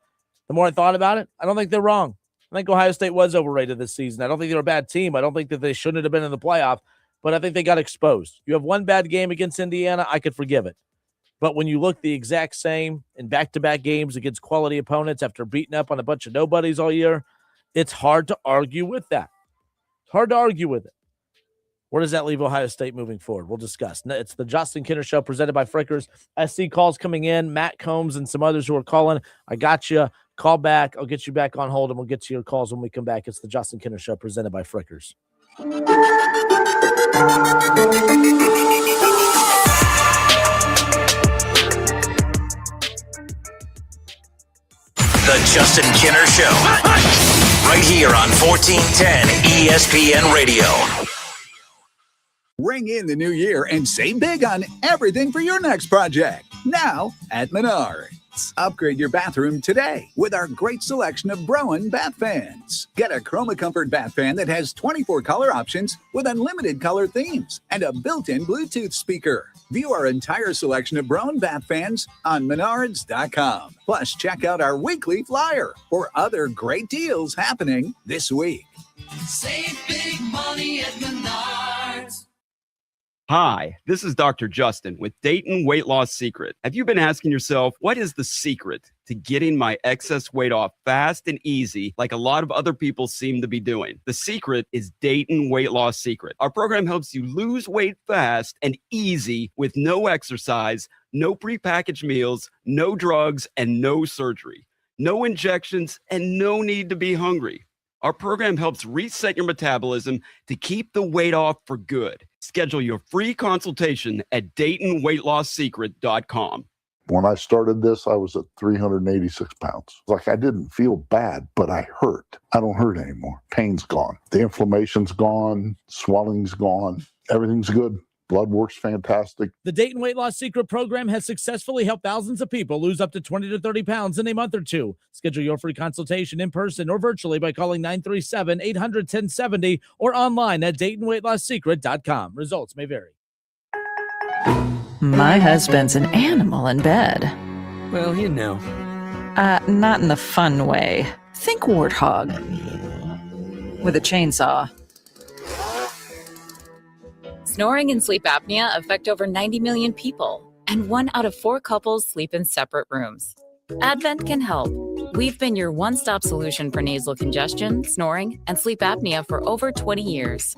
The more I thought about it, I don't think they're wrong. I think Ohio State was overrated this season. I don't think they're a bad team. I don't think that they shouldn't have been in the playoff, but I think they got exposed. You have one bad game against Indiana, I could forgive it. But when you look the exact same in back-to-back games against quality opponents after beating up on a bunch of nobodies all year, it's hard to argue with that. It's hard to argue with it. Where does that leave Ohio State moving forward? We'll discuss. It's the Justin Kinner Show presented by Frickers. SC calls coming in, Matt Combs and some others who are calling. I got you. Call back. I'll get you back on hold, and we'll get to your calls when we come back. It's the Justin Kinner Show presented by Frickers. The Justin Kinner Show. Right here on 1410 ESPN Radio. Ring in the new year and save big on everything for your next project. Now at Menards. Upgrade your bathroom today with our great selection of Broen bath fans. Get a Chroma Comfort bath fan that has 24 color options with unlimited color themes and a built-in Bluetooth speaker. View our entire selection of Broen bath fans on Menards.com. Plus, check out our weekly flyer for other great deals happening this week. Save big money at Menards. Hi, this is Dr. Justin with Dayton Weight Loss Secret. Have you been asking yourself, what is the secret to getting my excess weight off fast and easy like a lot of other people seem to be doing? The secret is Dayton Weight Loss Secret. Our program helps you lose weight fast and easy with no exercise, no prepackaged meals, no drugs, and no surgery. No injections and no need to be hungry. Our program helps reset your metabolism to keep the weight off for good. Schedule your free consultation at DaytonWeightLossSecret.com. When I started this, I was at 386 pounds. Like I didn't feel bad, but I hurt. I don't hurt anymore. Pain's gone. The inflammation's gone. Swelling's gone. Everything's good. Blood works fantastic. The Dayton Weight Loss Secret program has successfully helped thousands of people lose up to 20 to 30 pounds in a month or two. Schedule your free consultation in person or virtually by calling 937-800-1070 or online at DaytonWeightLossSecret.com. Results may vary. My husband's an animal in bed. Well, you know. Not in the fun way. Think warthog. With a chainsaw. Snoring and sleep apnea affect over 90 million people, and 1 out of 4 couples sleep in separate rooms. Advent can help. We've been your one-stop solution for nasal congestion, snoring, and sleep apnea for over 20 years.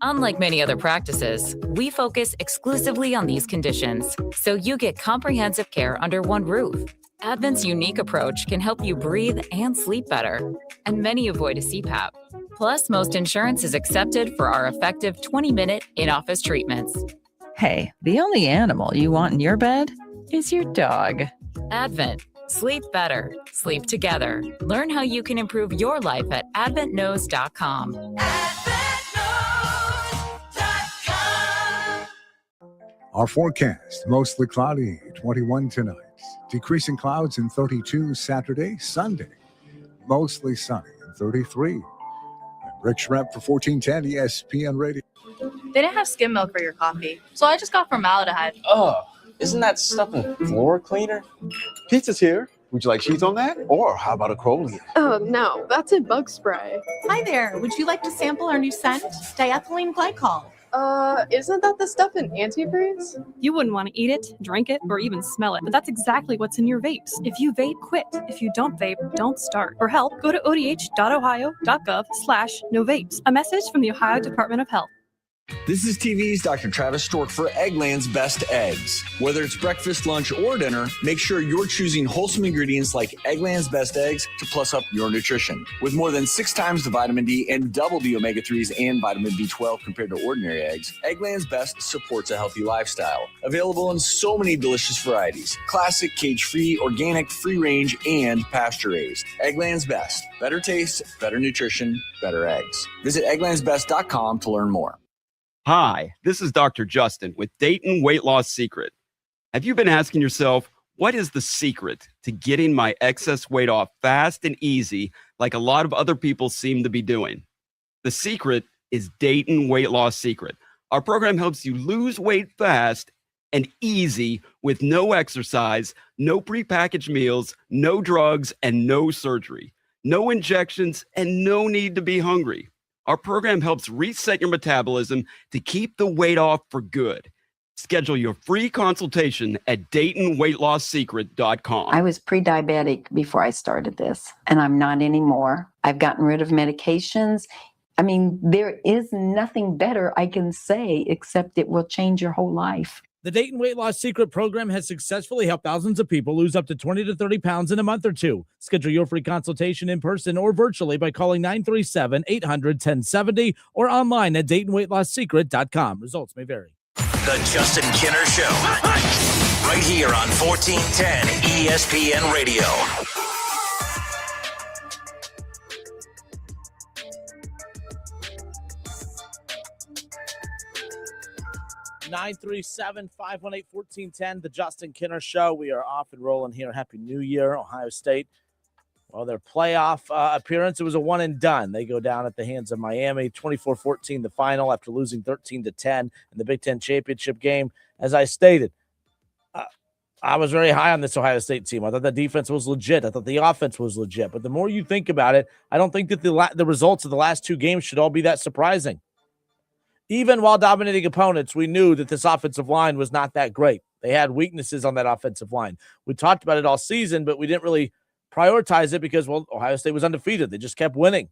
Unlike many other practices, we focus exclusively on these conditions, so you get comprehensive care under one roof. Advent's unique approach can help you breathe and sleep better, and many avoid a CPAP. Plus, most insurance is accepted for our effective 20-minute in-office treatments. Hey, the only animal you want in your bed is your dog. Advent. Sleep better. Sleep together. Learn how you can improve your life at adventknows.com. AdventKnows.com. Our forecast, mostly cloudy, 21 tonight. Decreasing clouds in 32 Saturday, Sunday. Mostly sunny in 33. Rick Shrimp for 1410 ESPN Radio. They didn't have skim milk for your coffee, so I just got formaldehyde. Oh, isn't that stuff a floor cleaner? Pizza's here. Would you like sheets on that? Or how about a Crowley? Oh, no, that's a bug spray. Hi there. Would you like to sample our new scent, diethylene glycol? Isn't that the stuff in antifreeze? You wouldn't want to eat it, drink it, or even smell it, but that's exactly what's in your vapes. If you vape, quit. If you don't vape, don't start. For help, go to odh.ohio.gov/no vapes. A message from the Ohio Department of Health. This is TV's Dr. Travis Stork for Eggland's Best Eggs. Whether it's breakfast, lunch, or dinner, make sure you're choosing wholesome ingredients like Eggland's Best Eggs to plus up your nutrition. With more than 6 times the vitamin D and double the omega-3s and vitamin B12 compared to ordinary eggs, Eggland's Best supports a healthy lifestyle. Available in so many delicious varieties. Classic, cage-free, organic, free-range, and pasture-raised. Eggland's Best. Better taste, better nutrition, better eggs. Visit egglandsbest.com to learn more. Hi, this is Dr. Justin with Dayton Weight Loss Secret. Have you been asking yourself, What is the secret to getting my excess weight off fast and easy like a lot of other people seem to be doing? The secret is Dayton Weight Loss Secret. Our program helps you lose weight fast and easy with no exercise, no prepackaged meals, no drugs, and no surgery, no injections, and no need to be hungry. Our program helps reset your metabolism to keep the weight off for good. Schedule your free consultation at DaytonWeightLossSecret.com. I was pre-diabetic before I started this, and I'm not anymore. I've gotten rid of medications. I mean, there is nothing better I can say except it will change your whole life. The Dayton Weight Loss Secret program has successfully helped thousands of people lose up to 20 to 30 pounds in a month or two. Schedule your free consultation in person or virtually by calling 937-800-1070 or online at DaytonWeightLossSecret.com. Results may vary. The Justin Kinner Show. Right here on 1410 ESPN Radio. Nine 937-518-1410, the Justin Kinner Show. We are off and rolling here. Happy New Year, Ohio State. Well, their playoff appearance, it was a one and done. They go down at the hands of Miami, 24-14 the final after losing 13-10 in the Big Ten championship game. As I stated, I was very high on this Ohio State team. I thought the defense was legit. I thought the offense was legit. But the more you think about it, I don't think that the results of the last two games should all be that surprising. Even while dominating opponents, we knew that this offensive line was not that great. They had weaknesses on that offensive line. We talked about it all season, but we didn't really prioritize it because, well, Ohio State was undefeated. They just kept winning.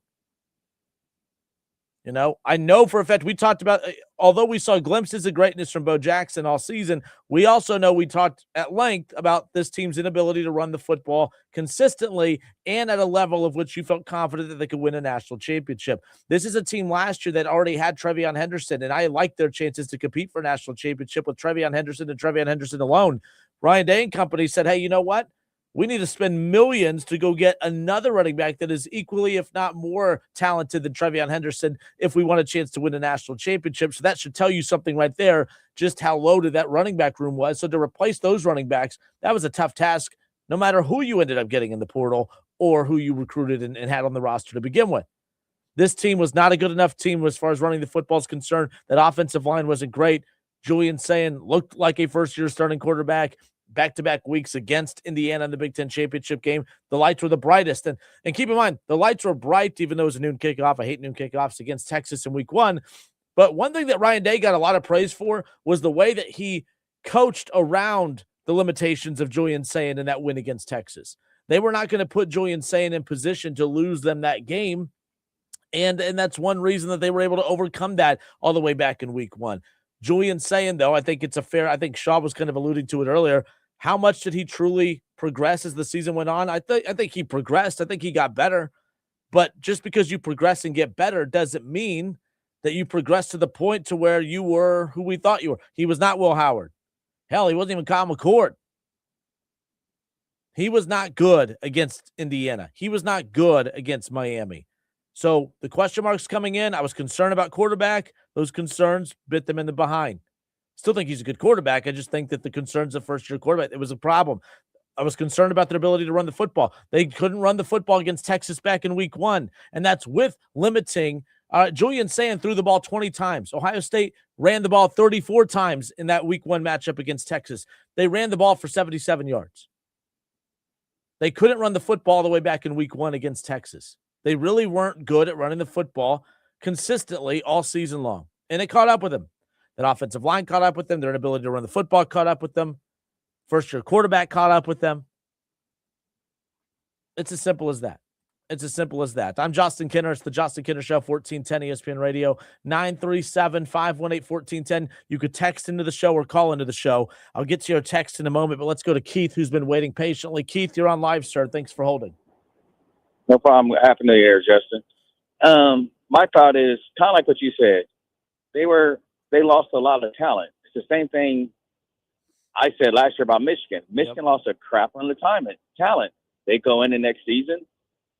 You know, I know for a fact we talked about, although we saw glimpses of greatness from Bo Jackson all season, we also know we talked at length about this team's inability to run the football consistently and at a level of which you felt confident that they could win a national championship. This is a team last year that already had Trevion Henderson, and I liked their chances to compete for a national championship with Trevion Henderson and Trevion Henderson alone. Ryan Day and company said, hey, you know what? We need to spend millions to go get another running back that is equally, if not more talented than Trevion Henderson if we want a chance to win a national championship. So that should tell you something right there, just how loaded that running back room was. So to replace those running backs, that was a tough task, no matter who you ended up getting in the portal or who you recruited and had on the roster to begin with. This team was not a good enough team as far as running the football is concerned. That offensive line wasn't great. Julian Sayin looked like a first-year starting quarterback. Back-to-back weeks against Indiana in the Big Ten championship game. The lights were the brightest. And keep in mind, the lights were bright, even though it was a noon kickoff. I hate noon kickoffs against Texas in week one. But one thing that Ryan Day got a lot of praise for was the way that he coached around the limitations of Julian Sayin in that win against Texas. They were not going to put Julian Sayin in position to lose them that game. And that's one reason that they were able to overcome that all the way back in week one. Julian Sayin, though, I think Shaw was kind of alluding to it earlier. How much did he truly progress as the season went on? I think he progressed. I think he got better. But just because you progress and get better doesn't mean that you progress to the point to where you were who we thought you were. He was not Will Howard. Hell, he wasn't even Kyle McCord. He was not good against Indiana. He was not good against Miami. So the question marks coming in, I was concerned about quarterback. Those concerns bit them in the behind. Still think he's a good quarterback. I just think that the concerns of first-year quarterback, it was a problem. I was concerned about their ability to run the football. They couldn't run the football against Texas back in week one, and that's with limiting. Julian Sayin threw the ball 20 times. Ohio State ran the ball 34 times in that week one matchup against Texas. They ran the ball for 77 yards. They couldn't run the football all the way back in week one against Texas. They really weren't good at running the football consistently all season long, and it caught up with them. That offensive line caught up with them. Their inability to run the football caught up with them. First-year quarterback caught up with them. It's as simple as that. It's as simple as that. I'm Justin Kinner. It's the Justin Kinner Show, 1410 ESPN Radio, 937-518-1410. You could text into the show or call into the show. I'll get to your text in a moment, but let's go to Keith, who's been waiting patiently. Keith, you're on live, sir. Thanks for holding. No problem. Happy New Year, Justin. My thought is kind of like what you said. They lost a lot of talent. It's the same thing I said last year about Michigan. Michigan lost a crap on the talent. They go in the next season.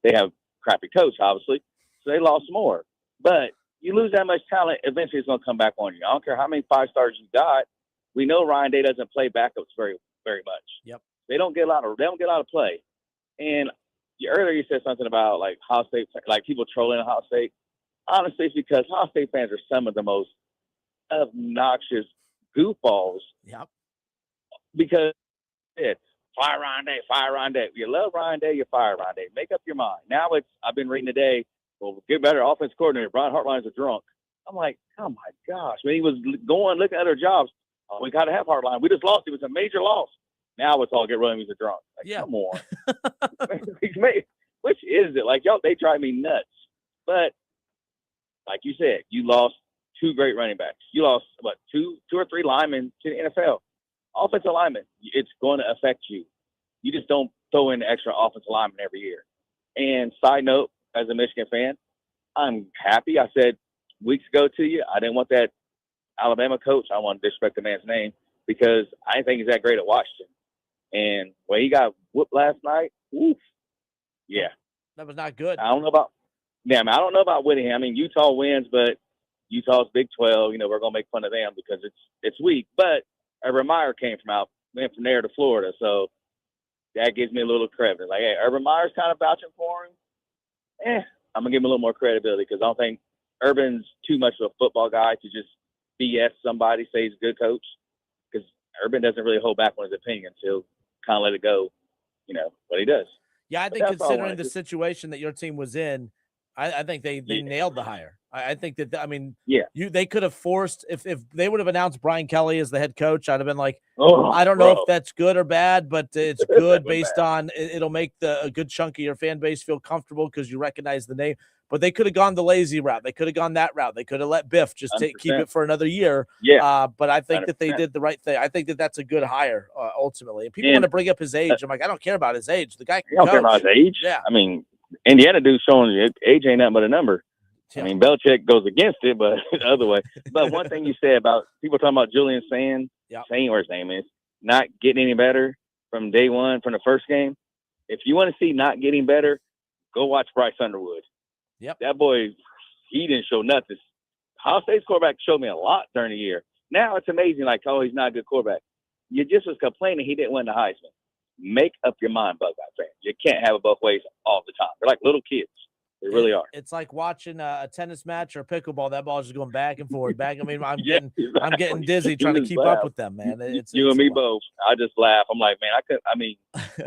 They have crappy coach, obviously, so they lost more. But you lose that much talent, eventually it's going to come back on you. I don't care how many 5 stars you got. We know Ryan Day doesn't play backups very, very much. Yep. They don't get a lot of play. And earlier you said something about like Ohio State, like people trolling Ohio State. Honestly, it's because Ohio State fans are some of the most obnoxious goofballs. Yep. Because it's fire Ryan Day, fire Ryan Day. You love Ryan Day, you fire Ryan Day. Make up your mind. Now I've been reading today, well, get better offense coordinator. Brian Hartline's a drunk. I'm like, oh my gosh. When he was looking at other jobs, we got to have Hartline. We just lost. It was a major loss. Now it's all get rid of him. He's a drunk. Like, yeah. Come on. Which is it? Like, y'all, they drive me nuts. But like you said, you lost 2 great running backs. You lost, two or three linemen to the NFL. Offensive linemen, it's going to affect you. You just don't throw in extra offensive linemen every year. And side note, as a Michigan fan, I'm happy. I said weeks ago to you, I didn't want that Alabama coach. I don't want to disrespect the man's name because I didn't think he's that great at Washington. And when he got whooped last night, oof, yeah. That was not good. I don't know about Whittingham. I mean, Utah wins, but Utah's Big 12. You know, we're going to make fun of them because it's weak. But Urban Meyer went from there to Florida. So that gives me a little credit. Like, hey, Urban Meyer's kind of vouching for him. I'm going to give him a little more credibility because I don't think Urban's too much of a football guy to just BS somebody, say he's a good coach. Because Urban doesn't really hold back on his opinion. So he'll kind of let it go, you know, what he does. Yeah, I think considering the situation that your team was in, I think they nailed the hire. I think that, I mean, they could have forced, if they would have announced Brian Kelly as the head coach, I'd have been like, I don't know if that's good or bad, but it's good based on, it'll make a good chunk of your fan base feel comfortable because you recognize the name. But they could have gone the lazy route. They could have gone that route. They could have let Biff just keep it for another year. Yeah. But I think 100%. That they did the right thing. I think that that's a good hire, ultimately. And people want to bring up his age. I'm like, I don't care about his age. The guy can don't care about his age. Yeah. I mean, Indiana dude's showing you age ain't nothing but a number. Yeah. I mean, Belichick goes against it, but the other way. But one thing you said about people talking about Julian saying or his name is, not getting any better from day one, from the first game. If you want to see not getting better, go watch Bryce Underwood. Yep. That boy, he didn't show nothing. Ohio State's quarterback showed me a lot during the year. Now it's amazing, like, oh, he's not a good quarterback. You just was complaining he didn't win the Heisman. Make up your mind, Buckeye fans. You can't have it both ways all the time. They're like little kids. They really are. It's like watching a tennis match or pickleball. That ball's just going back and forth. I'm getting dizzy trying to keep up with them, man. It's and me both. I just laugh. I'm like, man,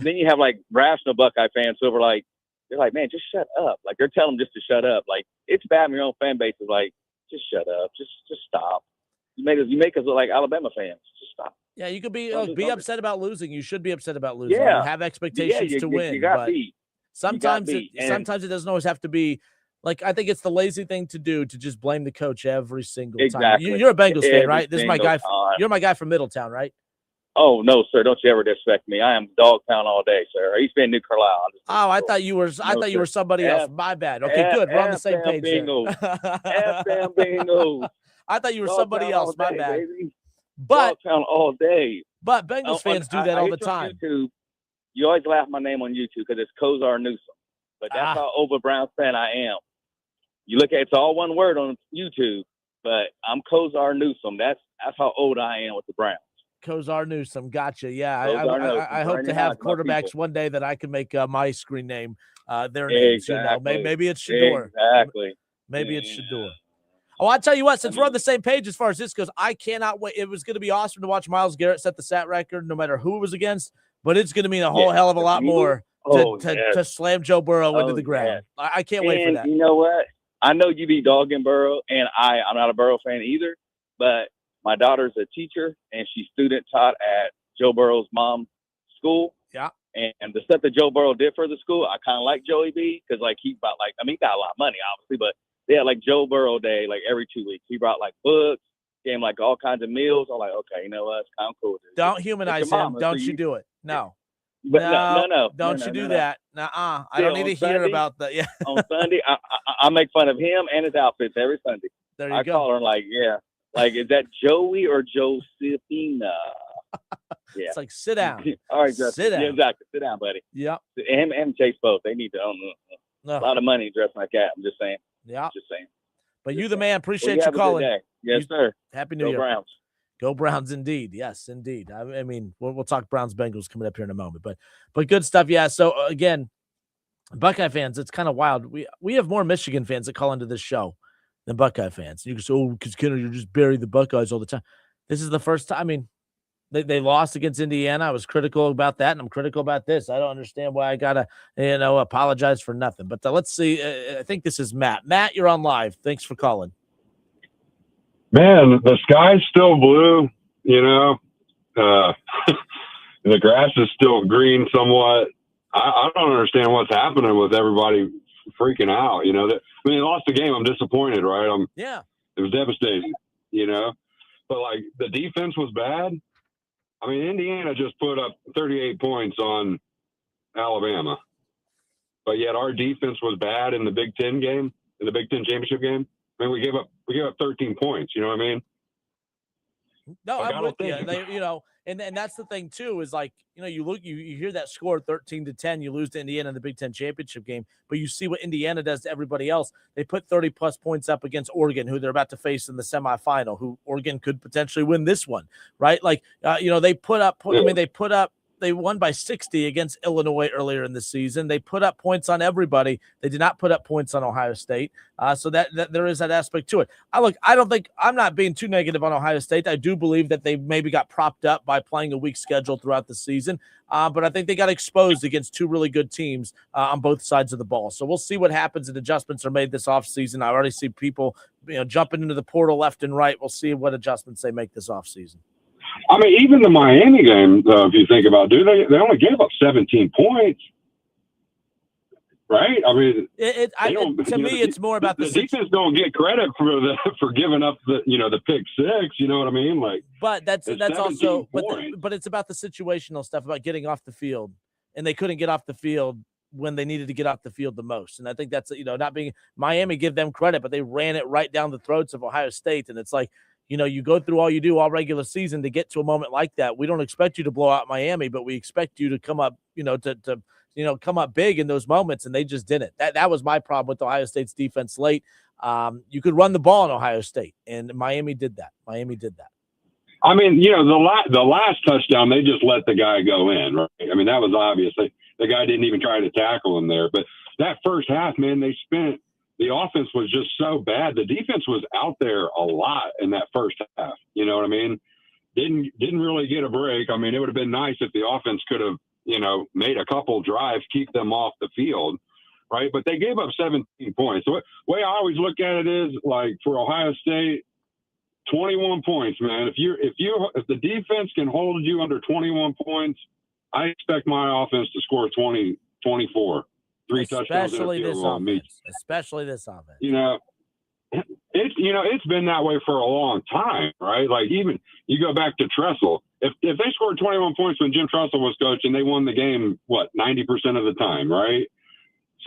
then you have like rational Buckeye fans who are like, they're like, man, just shut up. Like they're telling them just to shut up. Like it's bad when your own fan base is like, just shut up. Just stop. You make us look like Alabama fans. Just stop. Yeah, you could be upset about losing. You should be upset about losing. Yeah. You have expectations to win. You got beat. Sometimes it doesn't always have to be like, I think it's the lazy thing to do to just blame the coach every single time. You're a Bengals fan, right? This is my guy. You're my guy from Middletown, right? Oh no, sir! Don't you ever disrespect me. I am Dogtown all day, sir. I used to be in New Carlisle. I thought you were. I thought you were somebody else. My bad. Okay, good. We're on the same page. Bengals. I thought you were somebody else. My bad. Baby. But Dogtown all day. But Bengals fans do that all the time. YouTube, you always laugh my name on YouTube because it's Kozar Newsom. But that's how over Browns fan I am. You look at it's all one word on YouTube, but I'm Kozar Newsom. That's how old I am with the Browns. Kozar Newsom, gotcha. Yeah, I hope to have quarterbacks one day that I can make my screen name their names. Exactly. You know, maybe it's Shador. Exactly. Maybe it's Shador. Oh, I'll tell you what, since we're on the same page as far as this goes, I cannot wait. It was going to be awesome to watch Myles Garrett set the stat record no matter who it was against, but it's going to mean a whole hell of a lot more to slam Joe Burrow into the ground. Yes. I can't wait for that. You know what? I know you be dogging Burrow, and I'm not a Burrow fan either, but my daughter's a teacher, and she's student taught at Joe Burrow's mom's school. Yeah. And the stuff that Joe Burrow did for the school, I kind of like Joey B because, like, he got a lot of money, obviously, but they had, like, Joe Burrow Day, like, every 2 weeks. He brought, like, books, gave him, like, all kinds of meals. I'm like, okay, you know what? It's kind of cool. Don't humanize him. Don't you do it. No. But no. Don't you do that. Nuh-uh. I don't need to hear about that. Yeah. On Sunday, I make fun of him and his outfits every Sunday. There you go. I call her like, like, is that Joey or Josephina? Yeah. It's like, sit down. All right, Justin. Sit down. Yeah, exactly. Sit down, buddy. Yep. Him and Chase both. They need to own a lot of money dressing like that. I'm just saying. Yeah. Just saying. But you the man. Appreciate you calling. Yes, sir. Happy New Go Year. Browns. Go Browns, indeed. Yes, indeed. I mean, we'll talk Browns Bengals coming up here in a moment, but good stuff. Yeah. So again, Buckeye fans, it's kind of wild. We have more Michigan fans that call into this show than Buckeye fans. You can say, oh, because Kenner, you just bury the Buckeyes all the time. This is the first time. I mean, they lost against Indiana. I was critical about that, and I'm critical about this. I don't understand why I gotta, apologize for nothing. But let's see. I think this is Matt. Matt, you're on live. Thanks for calling. Man, the sky's still blue. The grass is still green somewhat. I don't understand what's happening with everybody freaking out. They lost the game. I'm disappointed, right? Yeah. It was devastating, but like the defense was bad. I mean, Indiana just put up 38 points on Alabama, but yet our defense was bad in the Big Ten game, in the Big Ten championship game. I mean, we gave up 13 points. You know what I mean? No, I'm with you. And that's the thing too, is like, you hear that score 13-10, you lose to Indiana in the Big Ten championship game, but you see what Indiana does to everybody else. They put 30 plus points up against Oregon, who they're about to face in the semifinal, who Oregon could potentially win this one, right? Like, they won by 60 against Illinois earlier in the season. They put up points on everybody. They did not put up points on Ohio State. So that there is that aspect to it. I'm not being too negative on Ohio State. I do believe that they maybe got propped up by playing a weak schedule throughout the season. But I think they got exposed against two really good teams on both sides of the ball. So we'll see what happens and adjustments are made this offseason. I already see people jumping into the portal left and right. We'll see what adjustments they make this offseason. I mean, even the Miami game, if you think about it, they only gave up 17 points, right? I mean, to me, it's more about the defense don't get credit for giving up the pick six. You know what I mean? Like, but that's also, but it's about the situational stuff about getting off the field, and they couldn't get off the field when they needed to get off the field the most. And I think that's not being Miami, give them credit, but they ran it right down the throats of Ohio State, and it's like. You go through all you do all regular season to get to a moment like that. We don't expect you to blow out Miami, but we expect you to come up, come up big in those moments, and they just didn't. That was my problem with Ohio State's defense late. You could run the ball in Ohio State, and Miami did that. I mean, the last touchdown, they just let the guy go in, right? I mean, that was obvious. The guy didn't even try to tackle him there. But that first half, man, the offense was just so bad. The defense was out there a lot in that first half. You know what I mean? Didn't really get a break. I mean, it would have been nice if the offense could have, made a couple drives, keep them off the field, right? But they gave up 17 points. So the way I always look at it is like for Ohio State, 21 points, man. If the defense can hold you under 21 points, I expect my offense to score 20, 24. 3 touchdowns in a field goal on me. Especially this offense. It's been that way for a long time, right? Like even you go back to Tressel. If they scored 21 points when Jim Tressel was coaching, they won the game 90% of the time, right?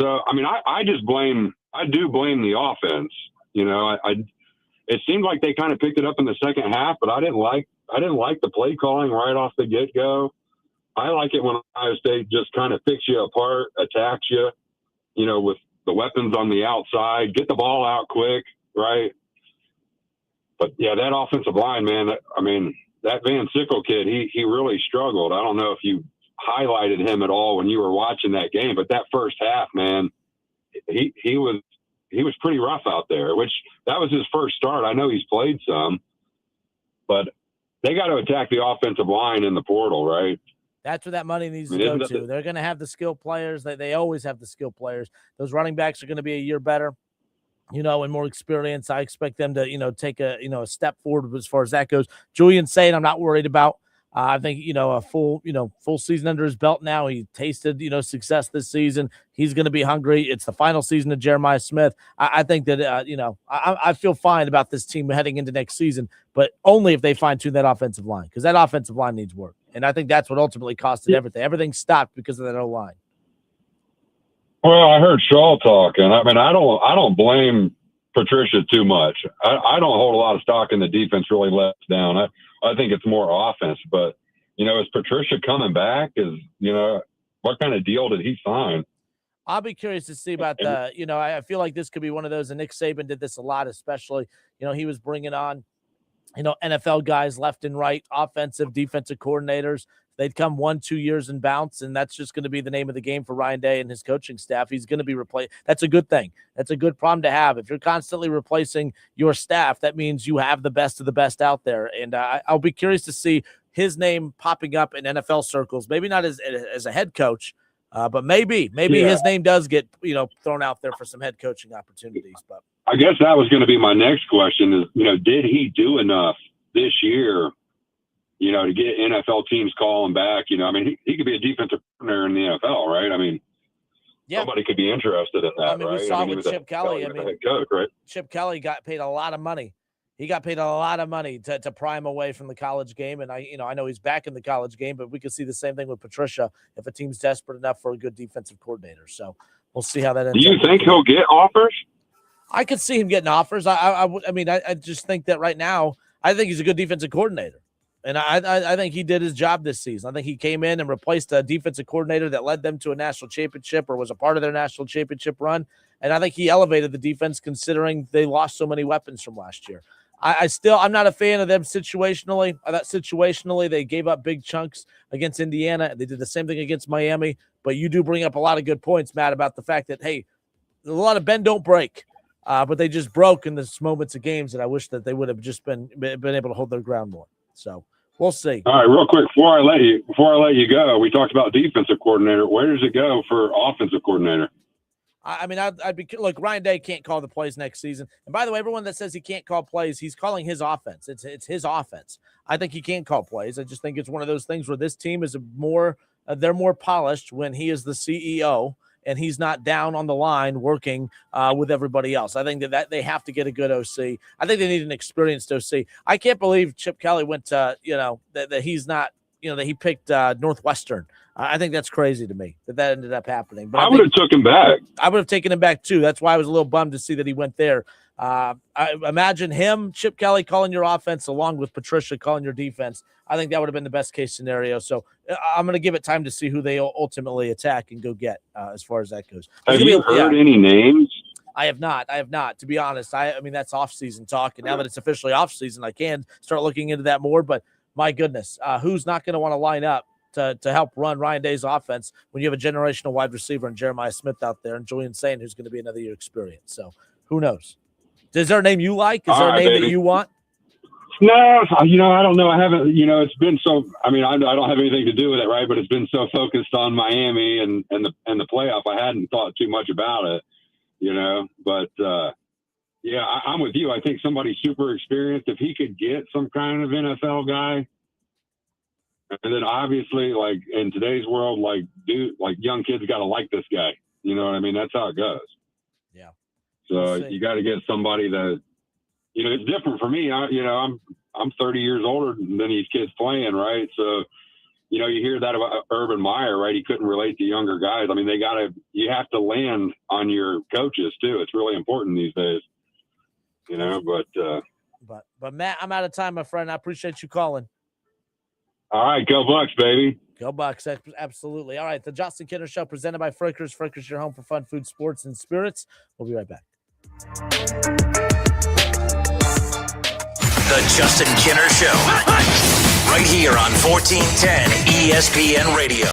So I mean, I do blame the offense. It seemed like they kind of picked it up in the second half, but I didn't like the play calling right off the get go. I like it when Ohio State just kind of picks you apart, attacks you, with the weapons on the outside, get the ball out quick, right? But, yeah, that offensive line, man, I mean, that Van Sickle kid, he really struggled. I don't know if you highlighted him at all when you were watching that game, but that first half, man, he was pretty rough out there, which that was his first start. I know he's played some, but they got to attack the offensive line in the portal, right? That's where that money needs to go to. They're going to have the skill players. They always have the skill players. Those running backs are going to be a year better, and more experience. I expect them to, take a step forward as far as that goes. Julian Saint, I'm not worried about. I think, a full season under his belt now. He tasted, success this season. He's going to be hungry. It's the final season of Jeremiah Smith. I think that, I feel fine about this team heading into next season, but only if they fine-tune that offensive line, because that offensive line needs work. And I think that's what ultimately costed everything. Everything stopped because of that O-line. Well, I heard Shaw talking. I mean, I don't blame Patricia too much. I don't hold a lot of stock in the defense really lets down. I think it's more offense. But, is Patricia coming back? What kind of deal did he sign? I'll be curious to see about I feel like this could be one of those, and Nick Saban did this a lot, especially, he was bringing on NFL guys left and right, offensive, defensive coordinators. They'd come 1-2 years and bounce, and that's just going to be the name of the game for Ryan Day and his coaching staff. He's going to be replaced. That's a good thing. That's a good problem to have. If you're constantly replacing your staff, that means you have the best of the best out there. And I'll be curious to see his name popping up in NFL circles. Maybe not as a head coach, but maybe his name does get thrown out there for some head coaching opportunities. But I guess that was going to be my next question: is did he do enough this year? To get NFL teams calling back, he could be a defensive coordinator in the NFL, right? Somebody could be interested in that, right? We saw with Chip Kelly. Head coach, right? Chip Kelly got paid a lot of money. He got paid a lot of money to pry him away from the college game. And I know he's back in the college game, but we could see the same thing with Patricia if a team's desperate enough for a good defensive coordinator. So we'll see how that ends up. Do you think he'll get offers? I could see him getting offers. I just think that right now, I think he's a good defensive coordinator. And I think he did his job this season. I think he came in and replaced a defensive coordinator that led them to a national championship or was a part of their national championship run. And I think he elevated the defense considering they lost so many weapons from last year. I'm not a fan of them situationally. I thought situationally they gave up big chunks against Indiana. They did the same thing against Miami. But you do bring up a lot of good points, Matt, about the fact that, hey, a lot of bend don't break. But they just broke in this moments of games that I wish that they would have just been able to hold their ground more. So we'll see. All right, real quick before I let you go, we talked about defensive coordinator. Where does it go for offensive coordinator? I'd be look. Ryan Day can't call the plays next season. And by the way, everyone that says he can't call plays, he's calling his offense. It's his offense. I think he can call plays. I just think it's one of those things where this team is they're more polished when he is the CEO and he's not down on the line working with everybody else. I think that they have to get a good OC. I think they need an experienced OC. I can't believe Chip Kelly went to that he's not that he picked Northwestern. I think that's crazy to me that ended up happening. But I would have took him back. I would have taken him back too. That's why I was a little bummed to see that he went there. I imagine him, Chip Kelly, calling your offense along with Patricia calling your defense. I think that would have been the best case scenario. So I'm going to give it time to see who they ultimately attack and go get as far as that goes. Have you heard any names? I have not. To be honest. I mean, that's off-season talk. And now that it's officially off-season, I can start looking into that more. But my goodness, who's not going to want to line up to help run Ryan Day's offense when you have a generational wide receiver and Jeremiah Smith out there and Julian Sain, who's going to be another year experience. So who knows? Is there a name you like? Is there a name that you want? No, I don't know. I haven't, it's been so, I don't have anything to do with it, right? But it's been so focused on Miami and the playoff. I hadn't thought too much about it, but yeah, I'm with you. I think somebody super experienced, if he could get some kind of NFL guy, and then obviously, like in today's world, young kids got to like this guy. You know what I mean? That's how it goes. Yeah. So you got to get somebody that, it's different for me. I'm 30 years older than these kids playing, right? So, you hear that about Urban Meyer, right? He couldn't relate to younger guys. I mean, you have to land on your coaches too. It's really important these days, But Matt, I'm out of time, my friend. I appreciate you calling. All right, go Bucks, baby. Go Bucks, absolutely. All right, the Justin Kinner Show presented by Frickers. Frickers, your home for fun, food, sports, and spirits. We'll be right back. The Justin Kinner Show. Right here on 1410 ESPN Radio.